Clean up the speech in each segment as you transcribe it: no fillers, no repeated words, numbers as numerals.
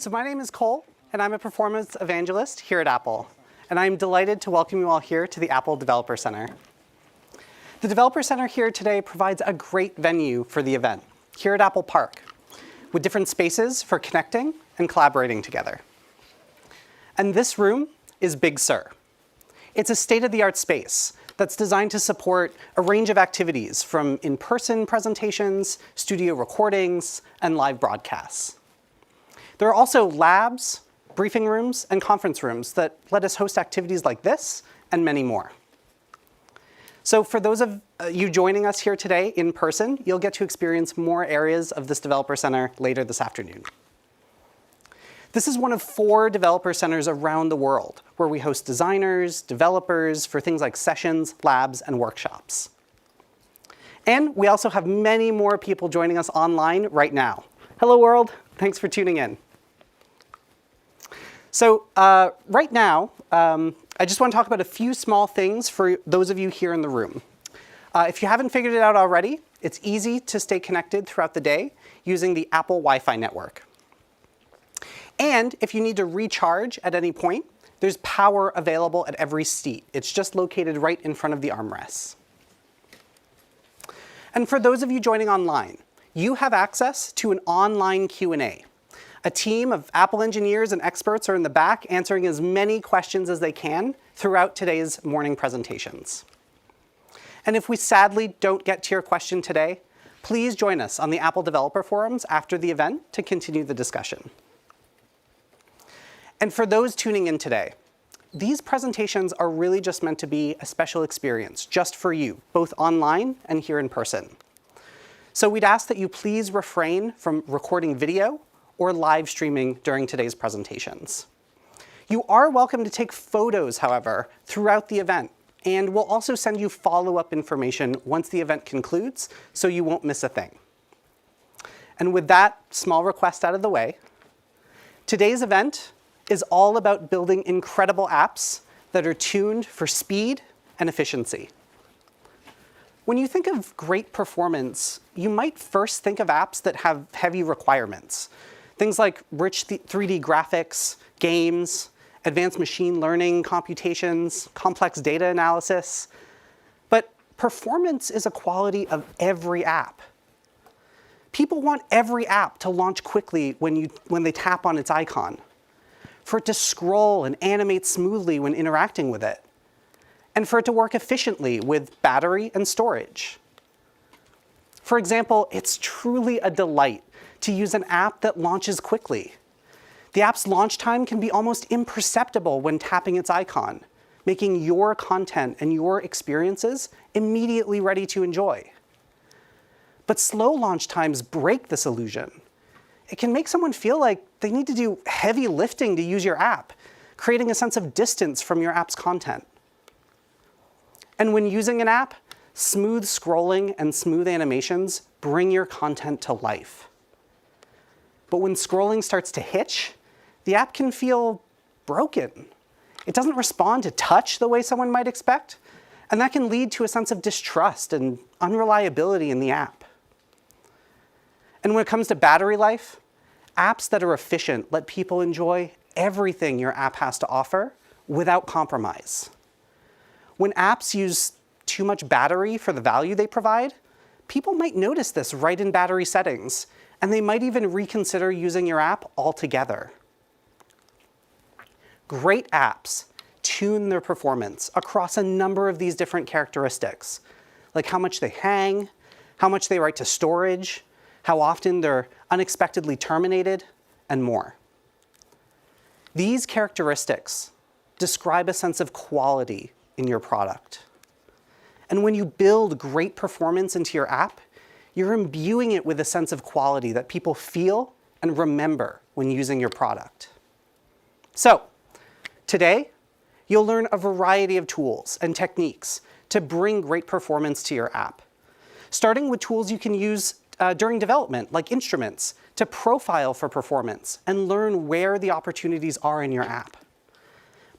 So my name is Cole, and I'm a performance evangelist here at Apple. And I'm delighted to welcome you all here to the Apple Developer Center. The Developer Center here today provides a great venue for the event here at Apple Park, with different spaces for connecting and collaborating together. And this room is Big Sur. It's a state-of-the-art space that's designed to support a range of activities from in-person presentations, studio recordings, and live broadcasts. There are also labs, briefing rooms, and conference rooms that let us host activities like this and many more. So for those of you joining us here today in person, you'll get to experience more areas of this Developer Center later this afternoon. This is one of 4 developer centers around the world where we host designers, developers for things like sessions, labs, and workshops. And we also have many more people joining us online right now. Hello, world. Thanks for tuning in. So right now, I just want to talk about a few small things for those of you here in the room. If you haven't figured it out already, it's easy to stay connected throughout the day using the Apple Wi-Fi network. And if you need to recharge at any point, there's power available at every seat. It's just located right in front of the armrests. And for those of you joining online, you have access to an online Q&A. A team of Apple engineers and experts are in the back answering as many questions as they can throughout today's morning presentations. And if we sadly don't get to your question today, please join us on the Apple Developer Forums after the event to continue the discussion. And for those tuning in today, these presentations are really just meant to be a special experience just for you, both online and here in person. So we'd ask that you please refrain from recording video or live streaming during today's presentations. You are welcome to take photos, however, throughout the event, and we'll also send you follow-up information once the event concludes, so you won't miss a thing. And with that small request out of the way, today's event is all about building incredible apps that are tuned for speed and efficiency. When you think of great performance, you might first think of apps that have heavy requirements. Things like rich 3D graphics, games, advanced machine learning computations, complex data analysis. But performance is a quality of every app. People want every app to launch quickly when they tap on its icon, for it to scroll and animate smoothly when interacting with it, and for it to work efficiently with battery and storage. For example, it's truly a delight to use an app that launches quickly. The app's launch time can be almost imperceptible when tapping its icon, making your content and your experiences immediately ready to enjoy. But slow launch times break this illusion. It can make someone feel like they need to do heavy lifting to use your app, creating a sense of distance from your app's content. And when using an app, smooth scrolling and smooth animations bring your content to life. But when scrolling starts to hitch, the app can feel broken. It doesn't respond to touch the way someone might expect, and that can lead to a sense of distrust and unreliability in the app. And when it comes to battery life, apps that are efficient let people enjoy everything your app has to offer without compromise. When apps use too much battery for the value they provide, people might notice this right in battery settings, and they might even reconsider using your app altogether. Great apps tune their performance across a number of these different characteristics, like how much they hang, how much they write to storage, how often they're unexpectedly terminated, and more. These characteristics describe a sense of quality in your product. And when you build great performance into your app, you're imbuing it with a sense of quality that people feel and remember when using your product. So, today, you'll learn a variety of tools and techniques to bring great performance to your app, starting with tools you can use during development, like instruments, to profile for performance and learn where the opportunities are in your app.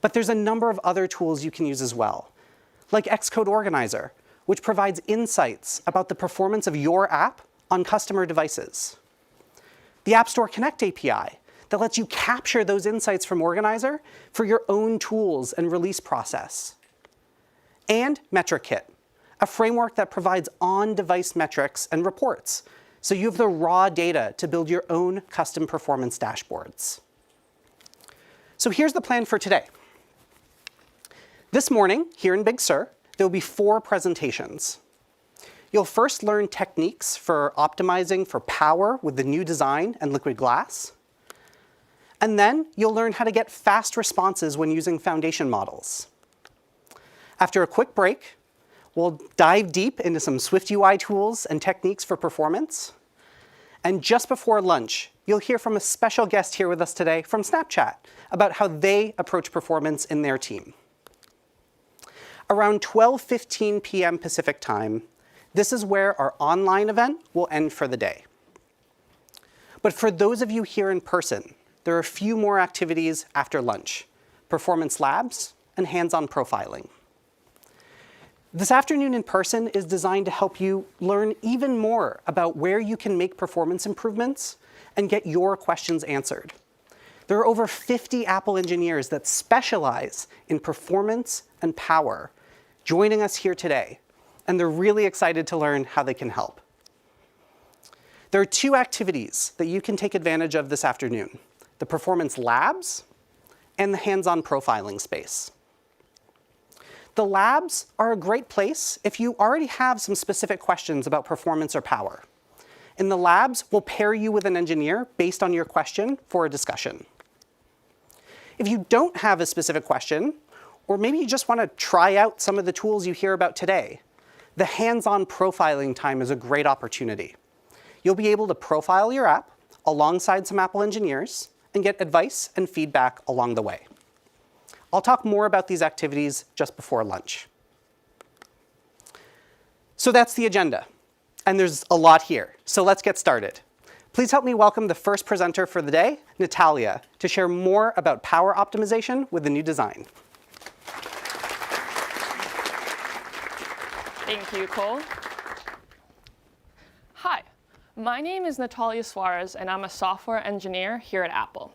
But there's a number of other tools you can use as well, like Xcode Organizer, which provides insights about the performance of your app on customer devices. The App Store Connect API that lets you capture those insights from Organizer for your own tools and release process. And Metric Kit, a framework that provides on-device metrics and reports, so you have the raw data to build your own custom performance dashboards. So here's the plan for today. This morning, here in Big Sur, there will be 4 presentations. You'll first learn techniques for optimizing for power with the new design and liquid glass. And then you'll learn how to get fast responses when using foundation models. After a quick break, we'll dive deep into some SwiftUI tools and techniques for performance. And just before lunch, you'll hear from a special guest here with us today from Snapchat about how they approach performance in their team. Around 12:15 p.m. Pacific time, this is where our online event will end for the day. But for those of you here in person, there are a few more activities after lunch: performance labs and hands-on profiling. This afternoon in person is designed to help you learn even more about where you can make performance improvements and get your questions answered. There are over 50 Apple engineers that specialize in performance and power joining us here today, and they're really excited to learn how they can help. There are 2 activities that you can take advantage of this afternoon: the performance labs and the hands-on profiling space. The labs are a great place if you already have some specific questions about performance or power. In the labs, we'll pair you with an engineer based on your question for a discussion. If you don't have a specific question, or maybe you just want to try out some of the tools you hear about today, the hands-on profiling time is a great opportunity. You'll be able to profile your app alongside some Apple engineers and get advice and feedback along the way. I'll talk more about these activities just before lunch. So that's the agenda, and there's a lot here, so let's get started. Please help me welcome the first presenter for the day, Natalia, to share more about power optimization with the new design. Thank you, Cole. Hi, my name is Natalia Suarez, and I'm a software engineer here at Apple.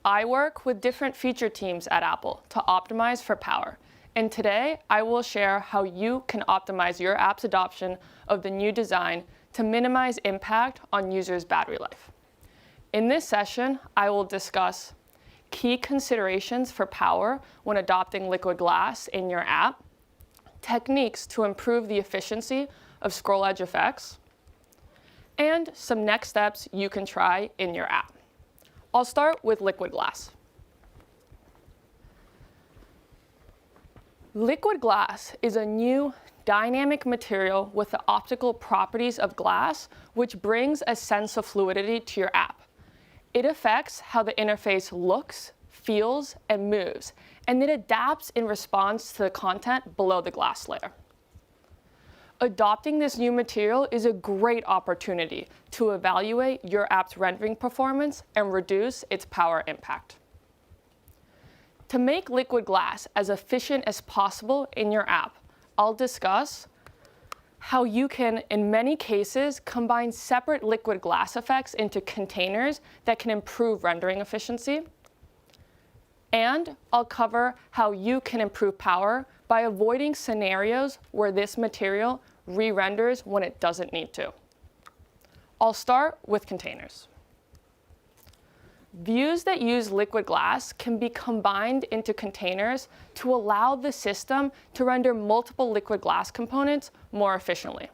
I work with different feature teams at Apple to optimize for power. And today, I will share how you can optimize your app's adoption of the new design to minimize impact on users' battery life. In this session, I will discuss key considerations for power when adopting liquid glass in your app, techniques to improve the efficiency of scroll edge effects, and some next steps you can try in your app. I'll start with liquid glass. Liquid glass is a new dynamic material with the optical properties of glass, which brings a sense of fluidity to your app. It affects how the interface looks, feels, and moves, and it adapts in response to the content below the glass layer. Adopting this new material is a great opportunity to evaluate your app's rendering performance and reduce its power impact. To make liquid glass as efficient as possible in your app, I'll discuss how you can, in many cases, combine separate liquid glass effects into containers that can improve rendering efficiency. And I'll cover how you can improve power by avoiding scenarios where this material re-renders when it doesn't need to. I'll start with containers. Views that use liquid glass can be combined into containers to allow the system to render multiple liquid glass components more efficiently.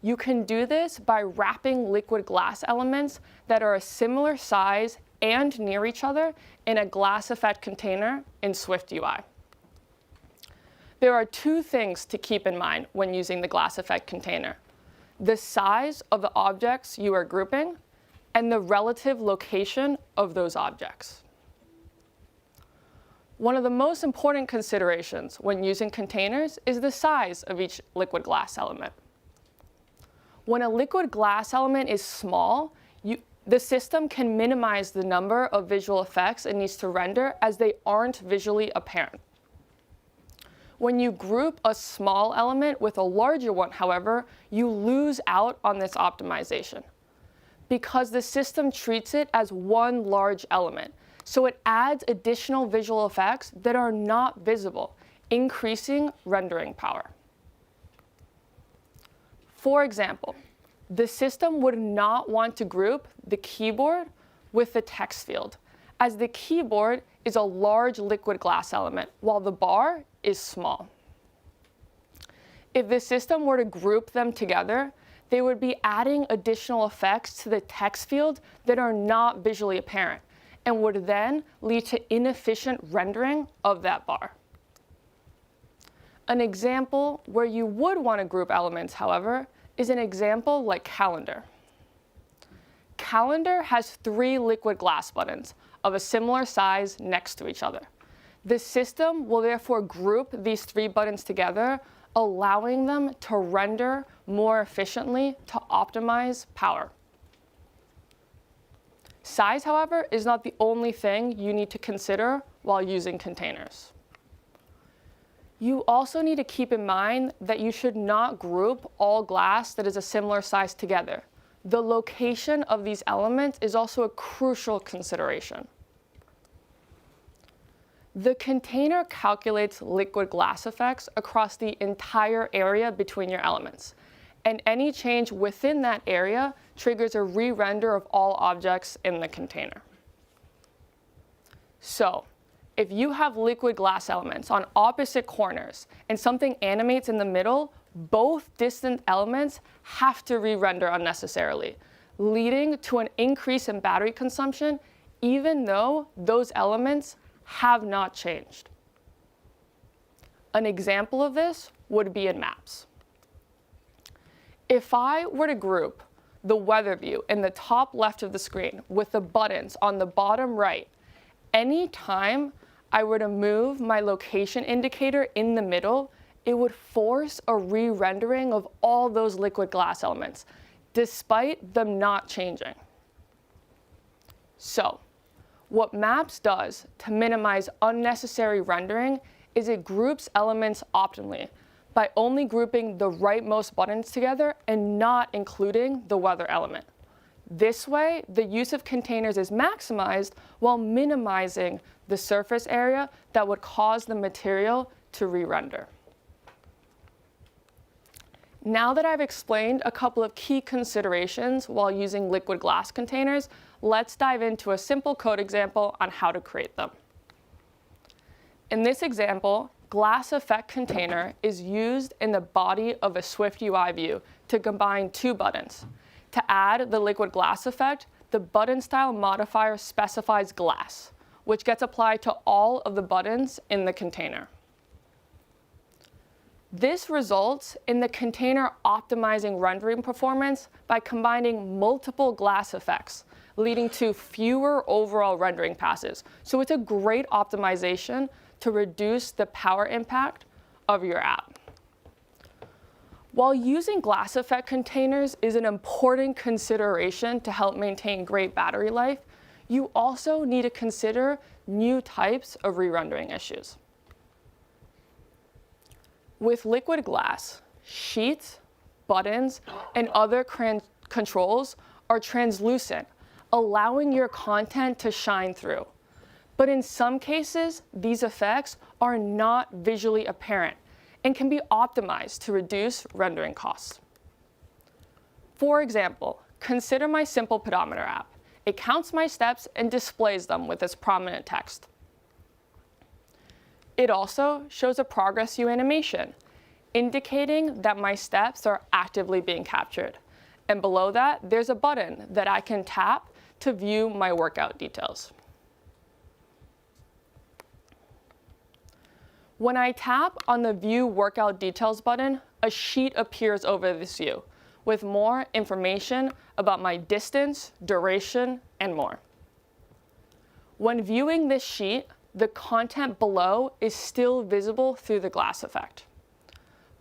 You can do this by wrapping liquid glass elements that are a similar size and near each other in a glass effect container in SwiftUI. There are 2 things to keep in mind when using the glass effect container: the size of the objects you are grouping and the relative location of those objects. One of the most important considerations when using containers is the size of each liquid glass element. When a liquid glass element is small, the system can minimize the number of visual effects it needs to render as they aren't visually apparent. When you group a small element with a larger one, however, you lose out on this optimization. because the system treats it as one large element. So it adds additional visual effects that are not visible, increasing rendering power. For example, the system would not want to group the keyboard with the text field, as the keyboard is a large liquid glass element, while the bar is small. If the system were to group them together, they would be adding additional effects to the text field that are not visually apparent, and would then lead to inefficient rendering of that bar. An example where you would want to group elements, however, is an example like calendar. Calendar has 3 liquid glass buttons of a similar size next to each other. The system will therefore group these 3 buttons together, allowing them to render more efficiently to optimize power. Size, however, is not the only thing you need to consider while using containers. You also need to keep in mind that you should not group all glass that is a similar size together. The location of these elements is also a crucial consideration. The container calculates liquid glass effects across the entire area between your elements, and any change within that area triggers a re-render of all objects in the container. So, if you have liquid glass elements on opposite corners and something animates in the middle, both distant elements have to re-render unnecessarily, leading to an increase in battery consumption even though those elements have not changed. An example of this would be in maps. If I were to group the weather view in the top left of the screen with the buttons on the bottom right, any time I were to move my location indicator in the middle, it would force a re-rendering of all those liquid glass elements, despite them not changing. So, what Maps does to minimize unnecessary rendering is it groups elements optimally by only grouping the rightmost buttons together and not including the weather element. This way, the use of containers is maximized while minimizing the surface area that would cause the material to re-render. Now that I've explained a couple of key considerations while using liquid glass containers, let's dive into a simple code example on how to create them. In this example, glass effect container is used in the body of a SwiftUI view to combine 2 buttons. To add the liquid glass effect, the button style modifier specifies glass, which gets applied to all of the buttons in the container. This results in the container optimizing rendering performance by combining multiple glass effects, leading to fewer overall rendering passes. So it's a great optimization to reduce the power impact of your app. While using glass effect containers is an important consideration to help maintain great battery life, you also need to consider new types of re-rendering issues. With liquid glass, sheets, buttons, and other controls are translucent, allowing your content to shine through. But in some cases, these effects are not visually apparent and can be optimized to reduce rendering costs. For example, consider my simple pedometer app. It counts my steps and displays them with this prominent text. It also shows a progress view animation, indicating that my steps are actively being captured. And below that, there's a button that I can tap to view my workout details. When I tap on the View Workout Details button, a sheet appears over this view with more information about my distance, duration, and more. When viewing this sheet, the content below is still visible through the glass effect.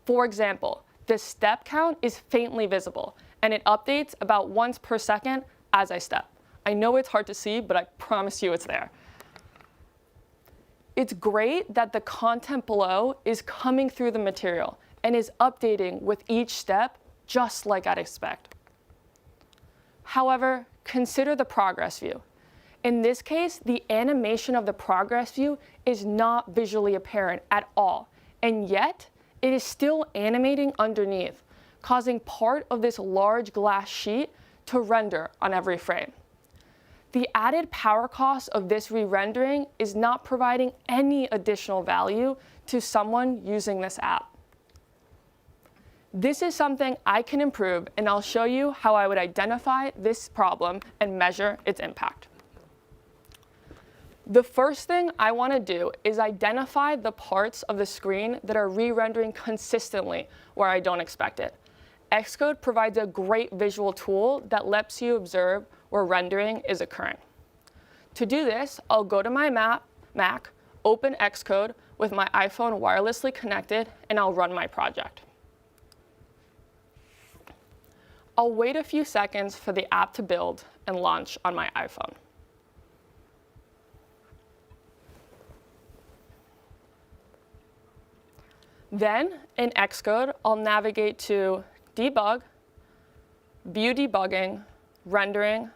For example, the step count is faintly visible, and it updates about once per second as I step. I know it's hard to see, but I promise you it's there. It's great that the content below is coming through the material and is updating with each step, just like I'd expect. However, consider the progress view. In this case, the animation of the progress view is not visually apparent at all, and yet it is still animating underneath, causing part of this large glass sheet to render on every frame. The added power cost of this re-rendering is not providing any additional value to someone using this app. This is something I can improve, and I'll show you how I would identify this problem and measure its impact. The first thing I want to do is identify the parts of the screen that are re-rendering consistently where I don't expect it. Xcode provides a great visual tool that lets you observe where rendering is occurring. To do this, I'll go to my Mac, open Xcode with my iPhone wirelessly connected, and I'll run my project. I'll wait a few seconds for the app to build and launch on my iPhone. Then, in Xcode, I'll navigate to Debug, View Debugging, Rendering,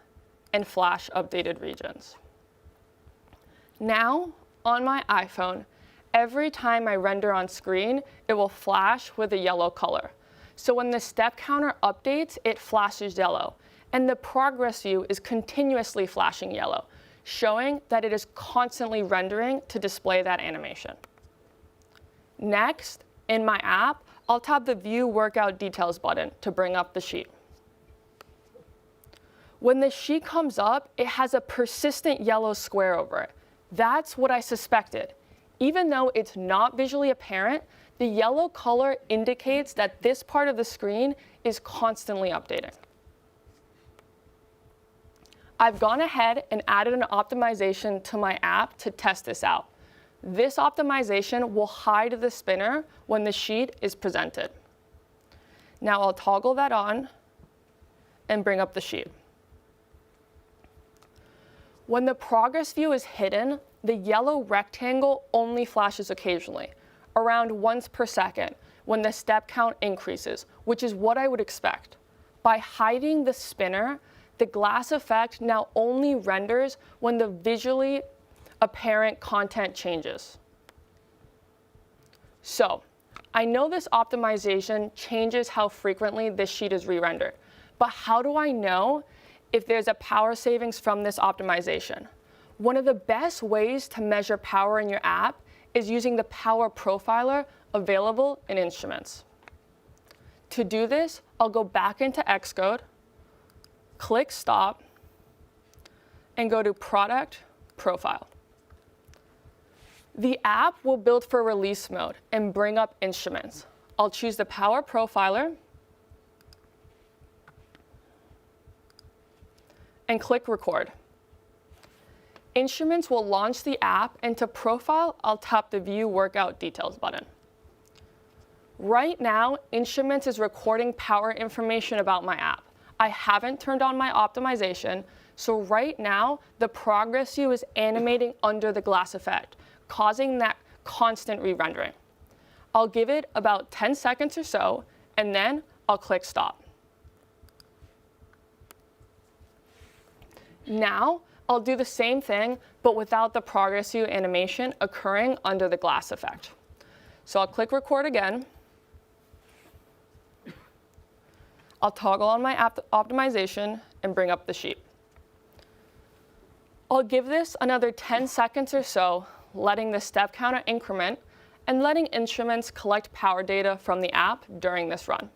and Flash Updated Regions. Now, on my iPhone, every time I render on screen, it will flash with a yellow color. So when the step counter updates, it flashes yellow. And the progress view is continuously flashing yellow, showing that it is constantly rendering to display that animation. Next, in my app, I'll tap the View Workout Details button to bring up the sheet. When the sheet comes up, it has a persistent yellow square over it. That's what I suspected. Even though it's not visually apparent, the yellow color indicates that this part of the screen is constantly updating. I've gone ahead and added an optimization to my app to test this out. This optimization will hide the spinner when the sheet is presented. Now I'll toggle that on and bring up the sheet. When the progress view is hidden, the yellow rectangle only flashes occasionally, around once per second, when the step count increases, which is what I would expect. By hiding the spinner, the glass effect now only renders when the visually apparent content changes. So, I know this optimization changes how frequently this sheet is re-rendered, but how do I know if there's a power savings from this optimization? One of the best ways to measure power in your app is using the power profiler available in Instruments. To do this, I'll go back into Xcode, click Stop, and go to Product Profile. The app will build for release mode and bring up Instruments. I'll choose the Power Profiler and click Record. Instruments will launch the app, and to Profile, I'll tap the View Workout Details button. Right now, Instruments is recording power information about my app. I haven't turned on my optimization, so right now, the progress view is animating under the glass effect, causing that constant re-rendering. I'll give it about 10 seconds or so, and then I'll click Stop. Now, I'll do the same thing, but without the progress view animation occurring under the glass effect. So I'll click Record again. I'll toggle on my app optimization and bring up the sheet. I'll give this another 10 seconds or so, letting the step counter increment and letting Instruments collect power data from the app during this run.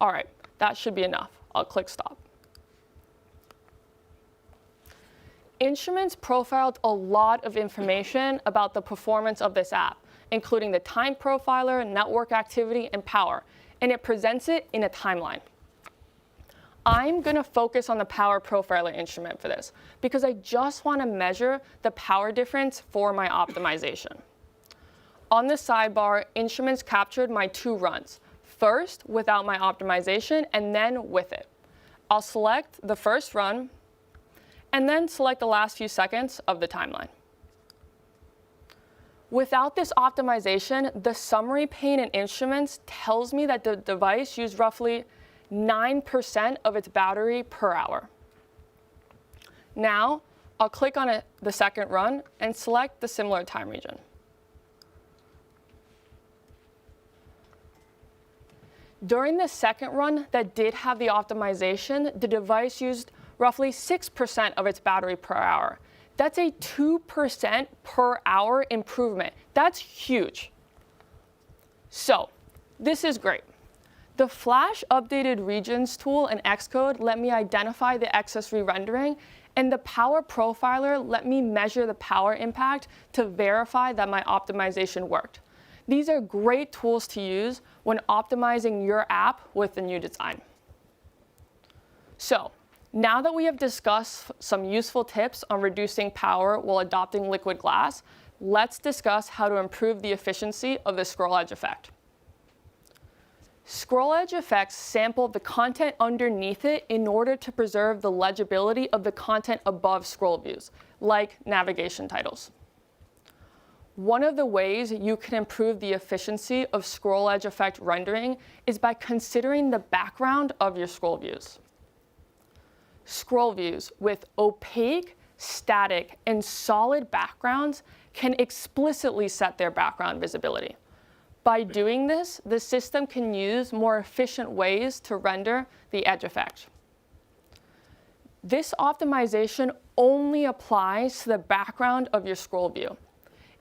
All right, that should be enough. I'll click Stop. Instruments profiled a lot of information about the performance of this app, including the time profiler, network activity, and power, and it presents it in a timeline. I'm going to focus on the power profiler instrument for this, because I just want to measure the power difference for my optimization. On the sidebar, Instruments captured my two runs. First, without my optimization, and then with it. I'll select the first run, and then select the last few seconds of the timeline. Without this optimization, the summary pane in Instruments tells me that the device used roughly 9% of its battery per hour. Now, I'll click on the second run and select the similar time region. During the second run that did have the optimization, the device used roughly 6% of its battery per hour. That's a 2% per hour improvement. That's huge. So, this is great. The Flash Updated Regions tool in Xcode let me identify the excess re-rendering, and the Power Profiler let me measure the power impact to verify that my optimization worked. These are great tools to use when optimizing your app with the new design. So, now that we have discussed some useful tips on reducing power while adopting liquid glass, let's discuss how to improve the efficiency of the scroll edge effect. Scroll edge effects sample the content underneath it in order to preserve the legibility of the content above scroll views, like navigation titles. One of the ways you can improve the efficiency of scroll edge effect rendering is by considering the background of your scroll views. Scroll views with opaque, static, and solid backgrounds can explicitly set their background visibility. By doing this, the system can use more efficient ways to render the edge effect. This optimization only applies to the background of your scroll view.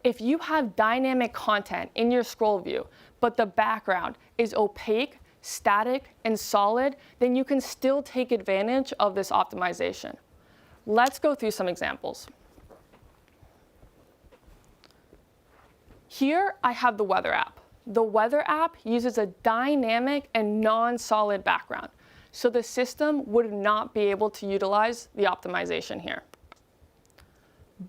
If you have dynamic content in your scroll view, but the background is opaque, static, and solid, then you can still take advantage of this optimization. Let's go through some examples. Here I have the weather app. The weather app uses a dynamic and non-solid background, so the system would not be able to utilize the optimization here.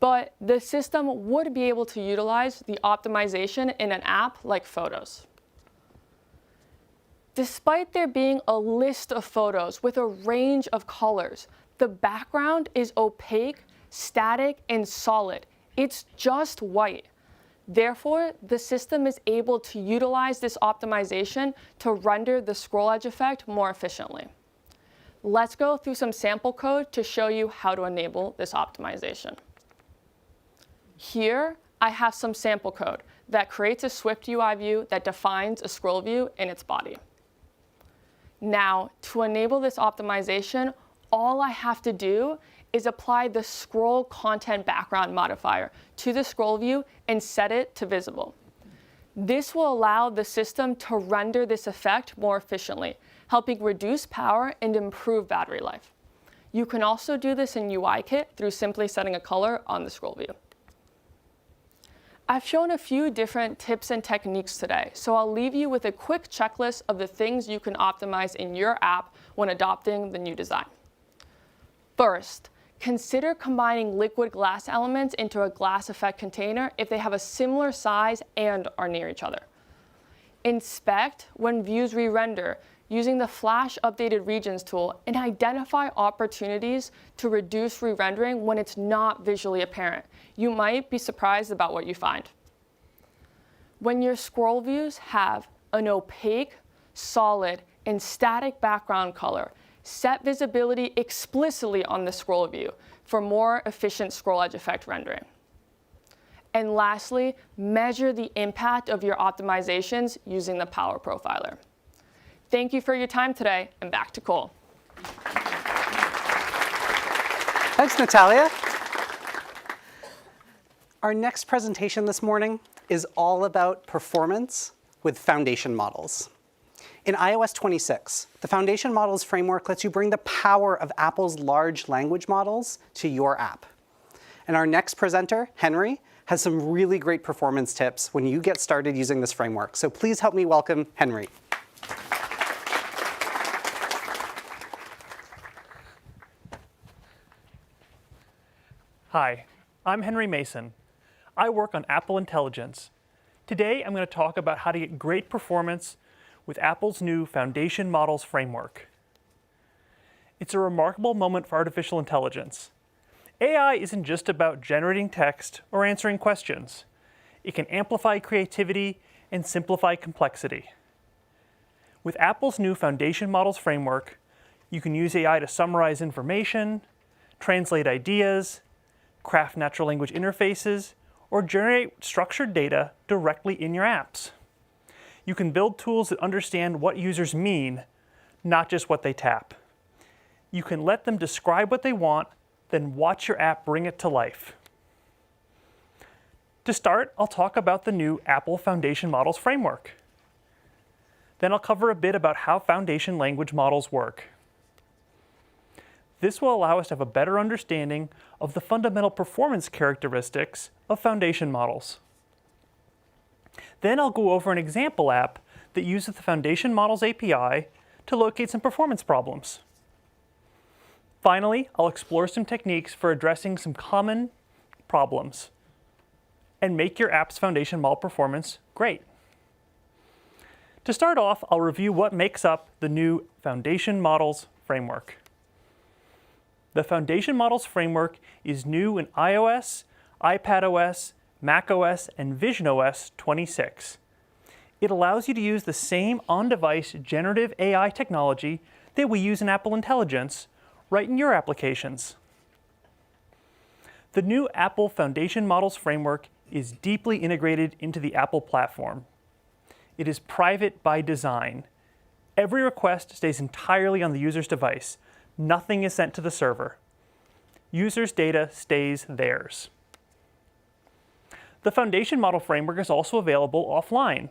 But the system would be able to utilize the optimization in an app like Photos. Despite there being a list of photos with a range of colors, the background is opaque, static, and solid. It's just white. Therefore, the system is able to utilize this optimization to render the scroll edge effect more efficiently. Let's go through some sample code to show you how to enable this optimization. Here, I have some sample code that creates a SwiftUI view that defines a scroll view in its body. Now, to enable this optimization, all I have to do is apply the scroll content background modifier to the scroll view and set it to visible. This will allow the system to render this effect more efficiently, helping reduce power and improve battery life. You can also do this in UIKit through simply setting a color on the scroll view. I've shown a few different tips and techniques today, so I'll leave you with a quick checklist of the things you can optimize in your app when adopting the new design. First, consider combining liquid glass elements into a glass effect container if they have a similar size and are near each other. Inspect when views re-render using the Flash Updated Regions tool and identify opportunities to reduce re-rendering when it's not visually apparent. You might be surprised about what you find. When your scroll views have an opaque, solid, and static background color, set visibility explicitly on the scroll view for more efficient scroll edge effect rendering. And lastly, measure the impact of your optimizations using the Power Profiler. Thank you for your time today, and back to Cole. Thanks, Natalia. Our next presentation this morning is all about performance with foundation models. In iOS 26, the Foundation Models framework lets you bring the power of Apple's large language models to your app. And our next presenter, Henry, has some really great performance tips when you get started using this framework. So please help me welcome Henry. Hi, I'm Henry Mason. I work on Apple Intelligence. Today, I'm going to talk about how to get great performance with Apple's new Foundation Models framework. It's a remarkable moment for artificial intelligence. AI isn't just about generating text or answering questions. It can amplify creativity and simplify complexity. With Apple's new Foundation Models framework, you can use AI to summarize information, translate ideas, craft natural language interfaces, or generate structured data directly in your apps. You can build tools that understand what users mean, not just what they tap. You can let them describe what they want, then watch your app bring it to life. To start, I'll talk about the new Apple Foundation Models framework. Then I'll cover a bit about how foundation language models work. This will allow us to have a better understanding of the fundamental performance characteristics of foundation models. Then I'll go over an example app that uses the Foundation Models API to locate some performance problems. Finally, I'll explore some techniques for addressing some common problems and make your app's foundation model performance great. To start off, I'll review what makes up the new Foundation Models framework. The Foundation Models framework is new in iOS, iPadOS, macOS, and visionOS 26. It allows you to use the same on-device generative AI technology that we use in Apple Intelligence right in your applications. The new Apple Foundation Models framework is deeply integrated into the Apple platform. It is private by design. Every request stays entirely on the user's device. Nothing is sent to the server. Users' data stays theirs. The Foundation Model framework is also available offline.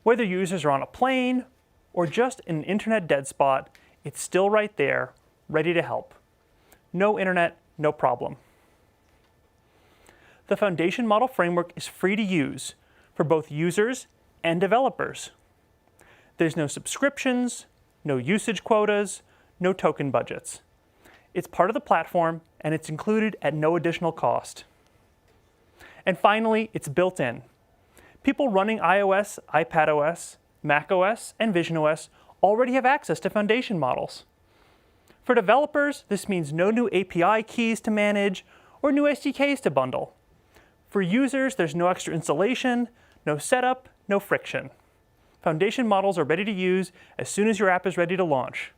Whether users are on a plane or just in an internet dead spot, it's still right there, ready to help. No internet, no problem. The Foundation Model framework is free to use for both users and developers. There's no subscriptions, no usage quotas, no token budgets. It's part of the platform, and it's included at no additional cost. And finally, it's built in. People running iOS, iPadOS, macOS, and visionOS already have access to foundation models. For developers, this means no new API keys to manage or new SDKs to bundle. For users, there's no extra installation, no setup, no friction. Foundation models are ready to use as soon as your app is ready to launch.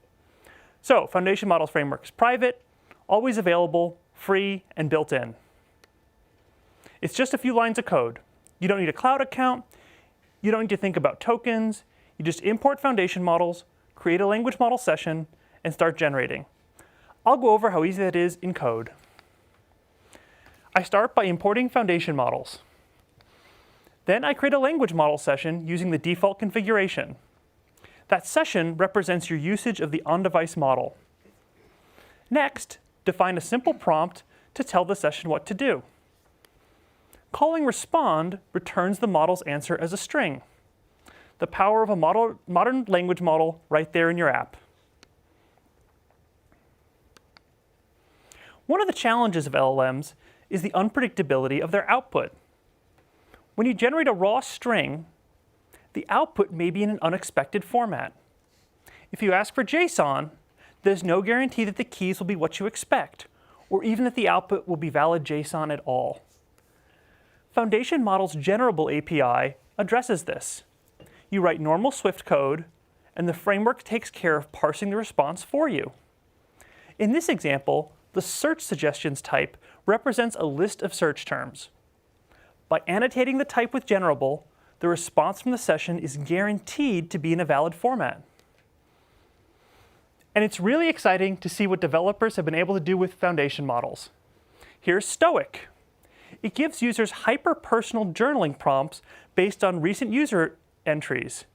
So, Foundation Models framework is private, always available, free, and built in. It's just a few lines of code. You don't need a cloud account. You don't need to think about tokens. You just import foundation models, create a language model session, and start generating. I'll go over how easy that is in code. I start by importing foundation models. Then I create a language model session using the default configuration. That session represents your usage of the on-device model. Next, define a simple prompt to tell the session what to do. Calling respond returns the model's answer as a string. The power of a modern language model right there in your app. One of the challenges of LLMs is the unpredictability of their output. When you generate a raw string, the output may be in an unexpected format. If you ask for JSON, there's no guarantee that the keys will be what you expect, or even that the output will be valid JSON at all. Foundation Models Generable API addresses this. You write normal Swift code, and the framework takes care of parsing the response for you. In this example, the search suggestions type represents a list of search terms. By annotating the type with Generable, the response from the session is guaranteed to be in a valid format. And it's really exciting to see what developers have been able to do with foundation models. Here's Stoic. It gives users hyper-personal journaling prompts based on recent user entries.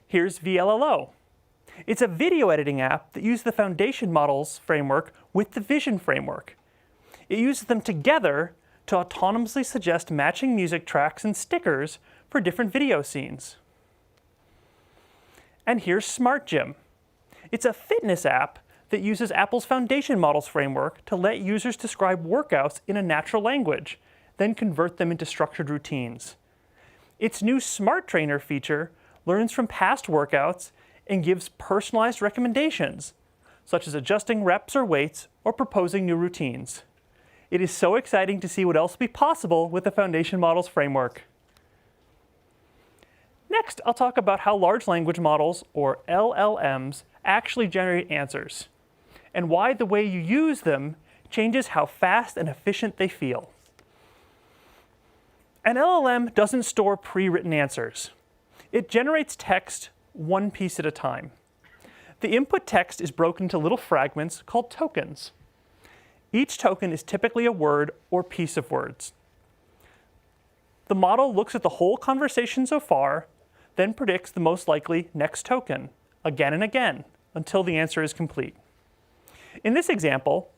Here's VLLO. It's a video editing app that uses the Foundation Models framework with the Vision framework. It uses them together to autonomously suggest matching music tracks and stickers for different video scenes. And here's Smart Gym. It's a fitness app that uses Apple's Foundation Models framework to let users describe workouts in a natural language, then convert them into structured routines. Its new Smart Trainer feature learns from past workouts and gives personalized recommendations, such as adjusting reps or weights or proposing new routines. It is so exciting to see what else will be possible with the Foundation Models framework. Next, I'll talk about how large language models, or LLMs, actually generate answers, and why the way you use them changes how fast and efficient they feel. An LLM doesn't store pre-written answers. It generates text one piece at a time. The input text is broken into little fragments called tokens. Each token is typically a word or piece of words. The model looks at the whole conversation so far, then predicts the most likely next token, again and again, until the answer is complete. In this example,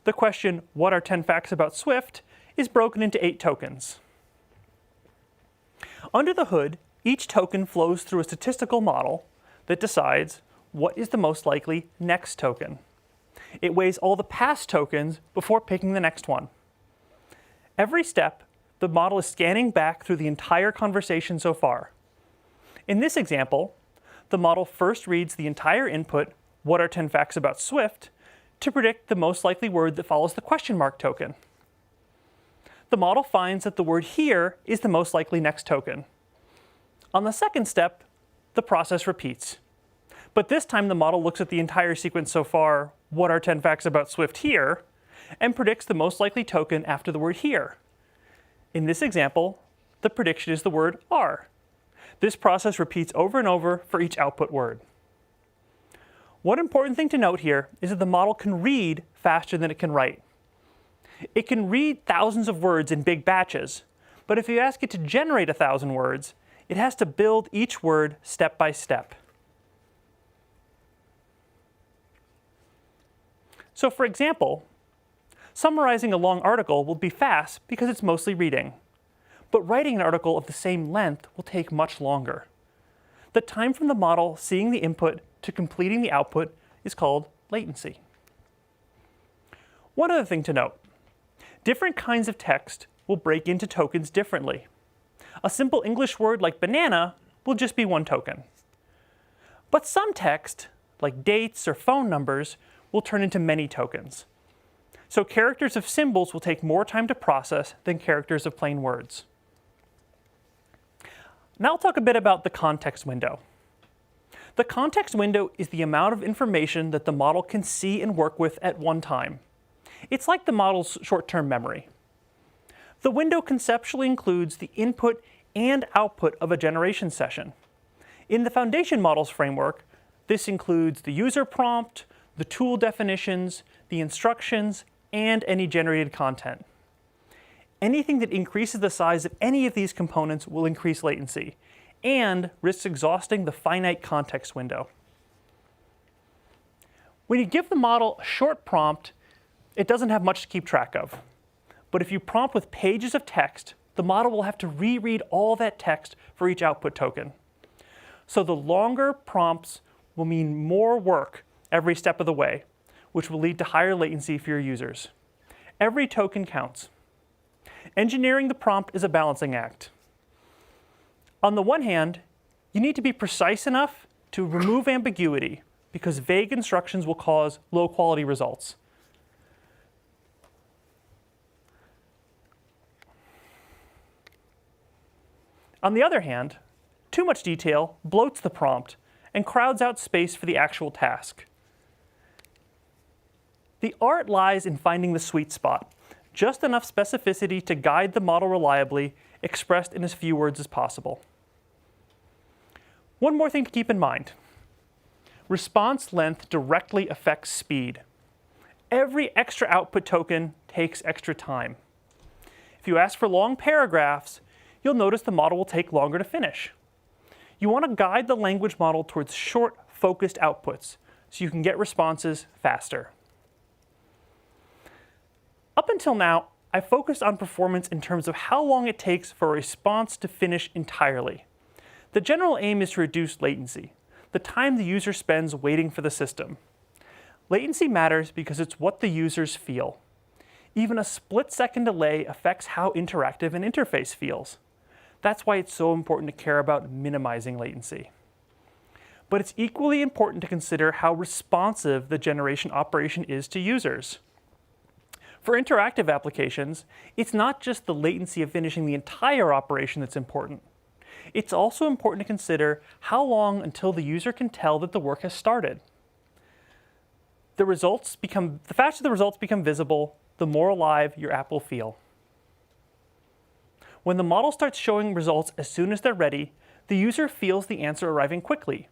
the question, "What are 10 facts about Swift?" is broken into 8 tokens. Under the hood, each token flows through a statistical model that decides what is the most likely next token. It weighs all the past tokens before picking the next one. Every step, the model is scanning back through the entire conversation so far. In this example, the model first reads the entire input, "What are 10 facts about Swift?" to predict the most likely word that follows the question mark token. The model finds that the word "here" is the most likely next token. On the second step, the process repeats. But this time the model looks at the entire sequence so far, "What are 10 facts about Swift here?" and predicts the most likely token after the word "here." In this example, the prediction is the word "are." This process repeats over and over for each output word. One important thing to note here is that the model can read faster than it can write. It can read thousands of words in big batches, but if you ask it to generate 1,000 words, it has to build each word step by step. So for example, summarizing a long article will be fast because it's mostly reading, but writing an article of the same length will take much longer. The time from the model seeing the input to completing the output is called latency. One other thing to note. Different kinds of text will break into tokens differently. A simple English word like banana will just be 1 token. But some text, like dates or phone numbers, will turn into many tokens. So characters of symbols will take more time to process than characters of plain words. Now I'll talk a bit about the context window. The context window is the amount of information that the model can see and work with at one time. It's like the model's short-term memory. The window conceptually includes the input and output of a generation session. In the Foundation Models framework, this includes the user prompt, the tool definitions, the instructions, and any generated content. Anything that increases the size of any of these components will increase latency and risks exhausting the finite context window. When you give the model a short prompt, it doesn't have much to keep track of. But if you prompt with pages of text, the model will have to reread all that text for each output token. So the longer prompts will mean more work every step of the way, which will lead to higher latency for your users. Every token counts. Engineering the prompt is a balancing act. On the one hand, you need to be precise enough to remove ambiguity, because vague instructions will cause low-quality results. On the other hand, too much detail bloats the prompt and crowds out space for the actual task. The art lies in finding the sweet spot, just enough specificity to guide the model reliably, expressed in as few words as possible. One more thing to keep in mind. Response length directly affects speed. Every extra output token takes extra time. If you ask for long paragraphs, you'll notice the model will take longer to finish. You want to guide the language model towards short, focused outputs so you can get responses faster. Up until now, I focused on performance in terms of how long it takes for a response to finish entirely. The general aim is to reduce latency, the time the user spends waiting for the system. Latency matters because it's what the users feel. Even a split-second delay affects how interactive an interface feels. That's why it's so important to care about minimizing latency. But it's equally important to consider how responsive the generation operation is to users. For interactive applications, it's not just the latency of finishing the entire operation that's important. It's also important to consider how long until the user can tell that the work has started. The faster the results become visible, the more alive your app will feel. When the model starts showing results as soon as they're ready, the user feels the answer arriving quickly.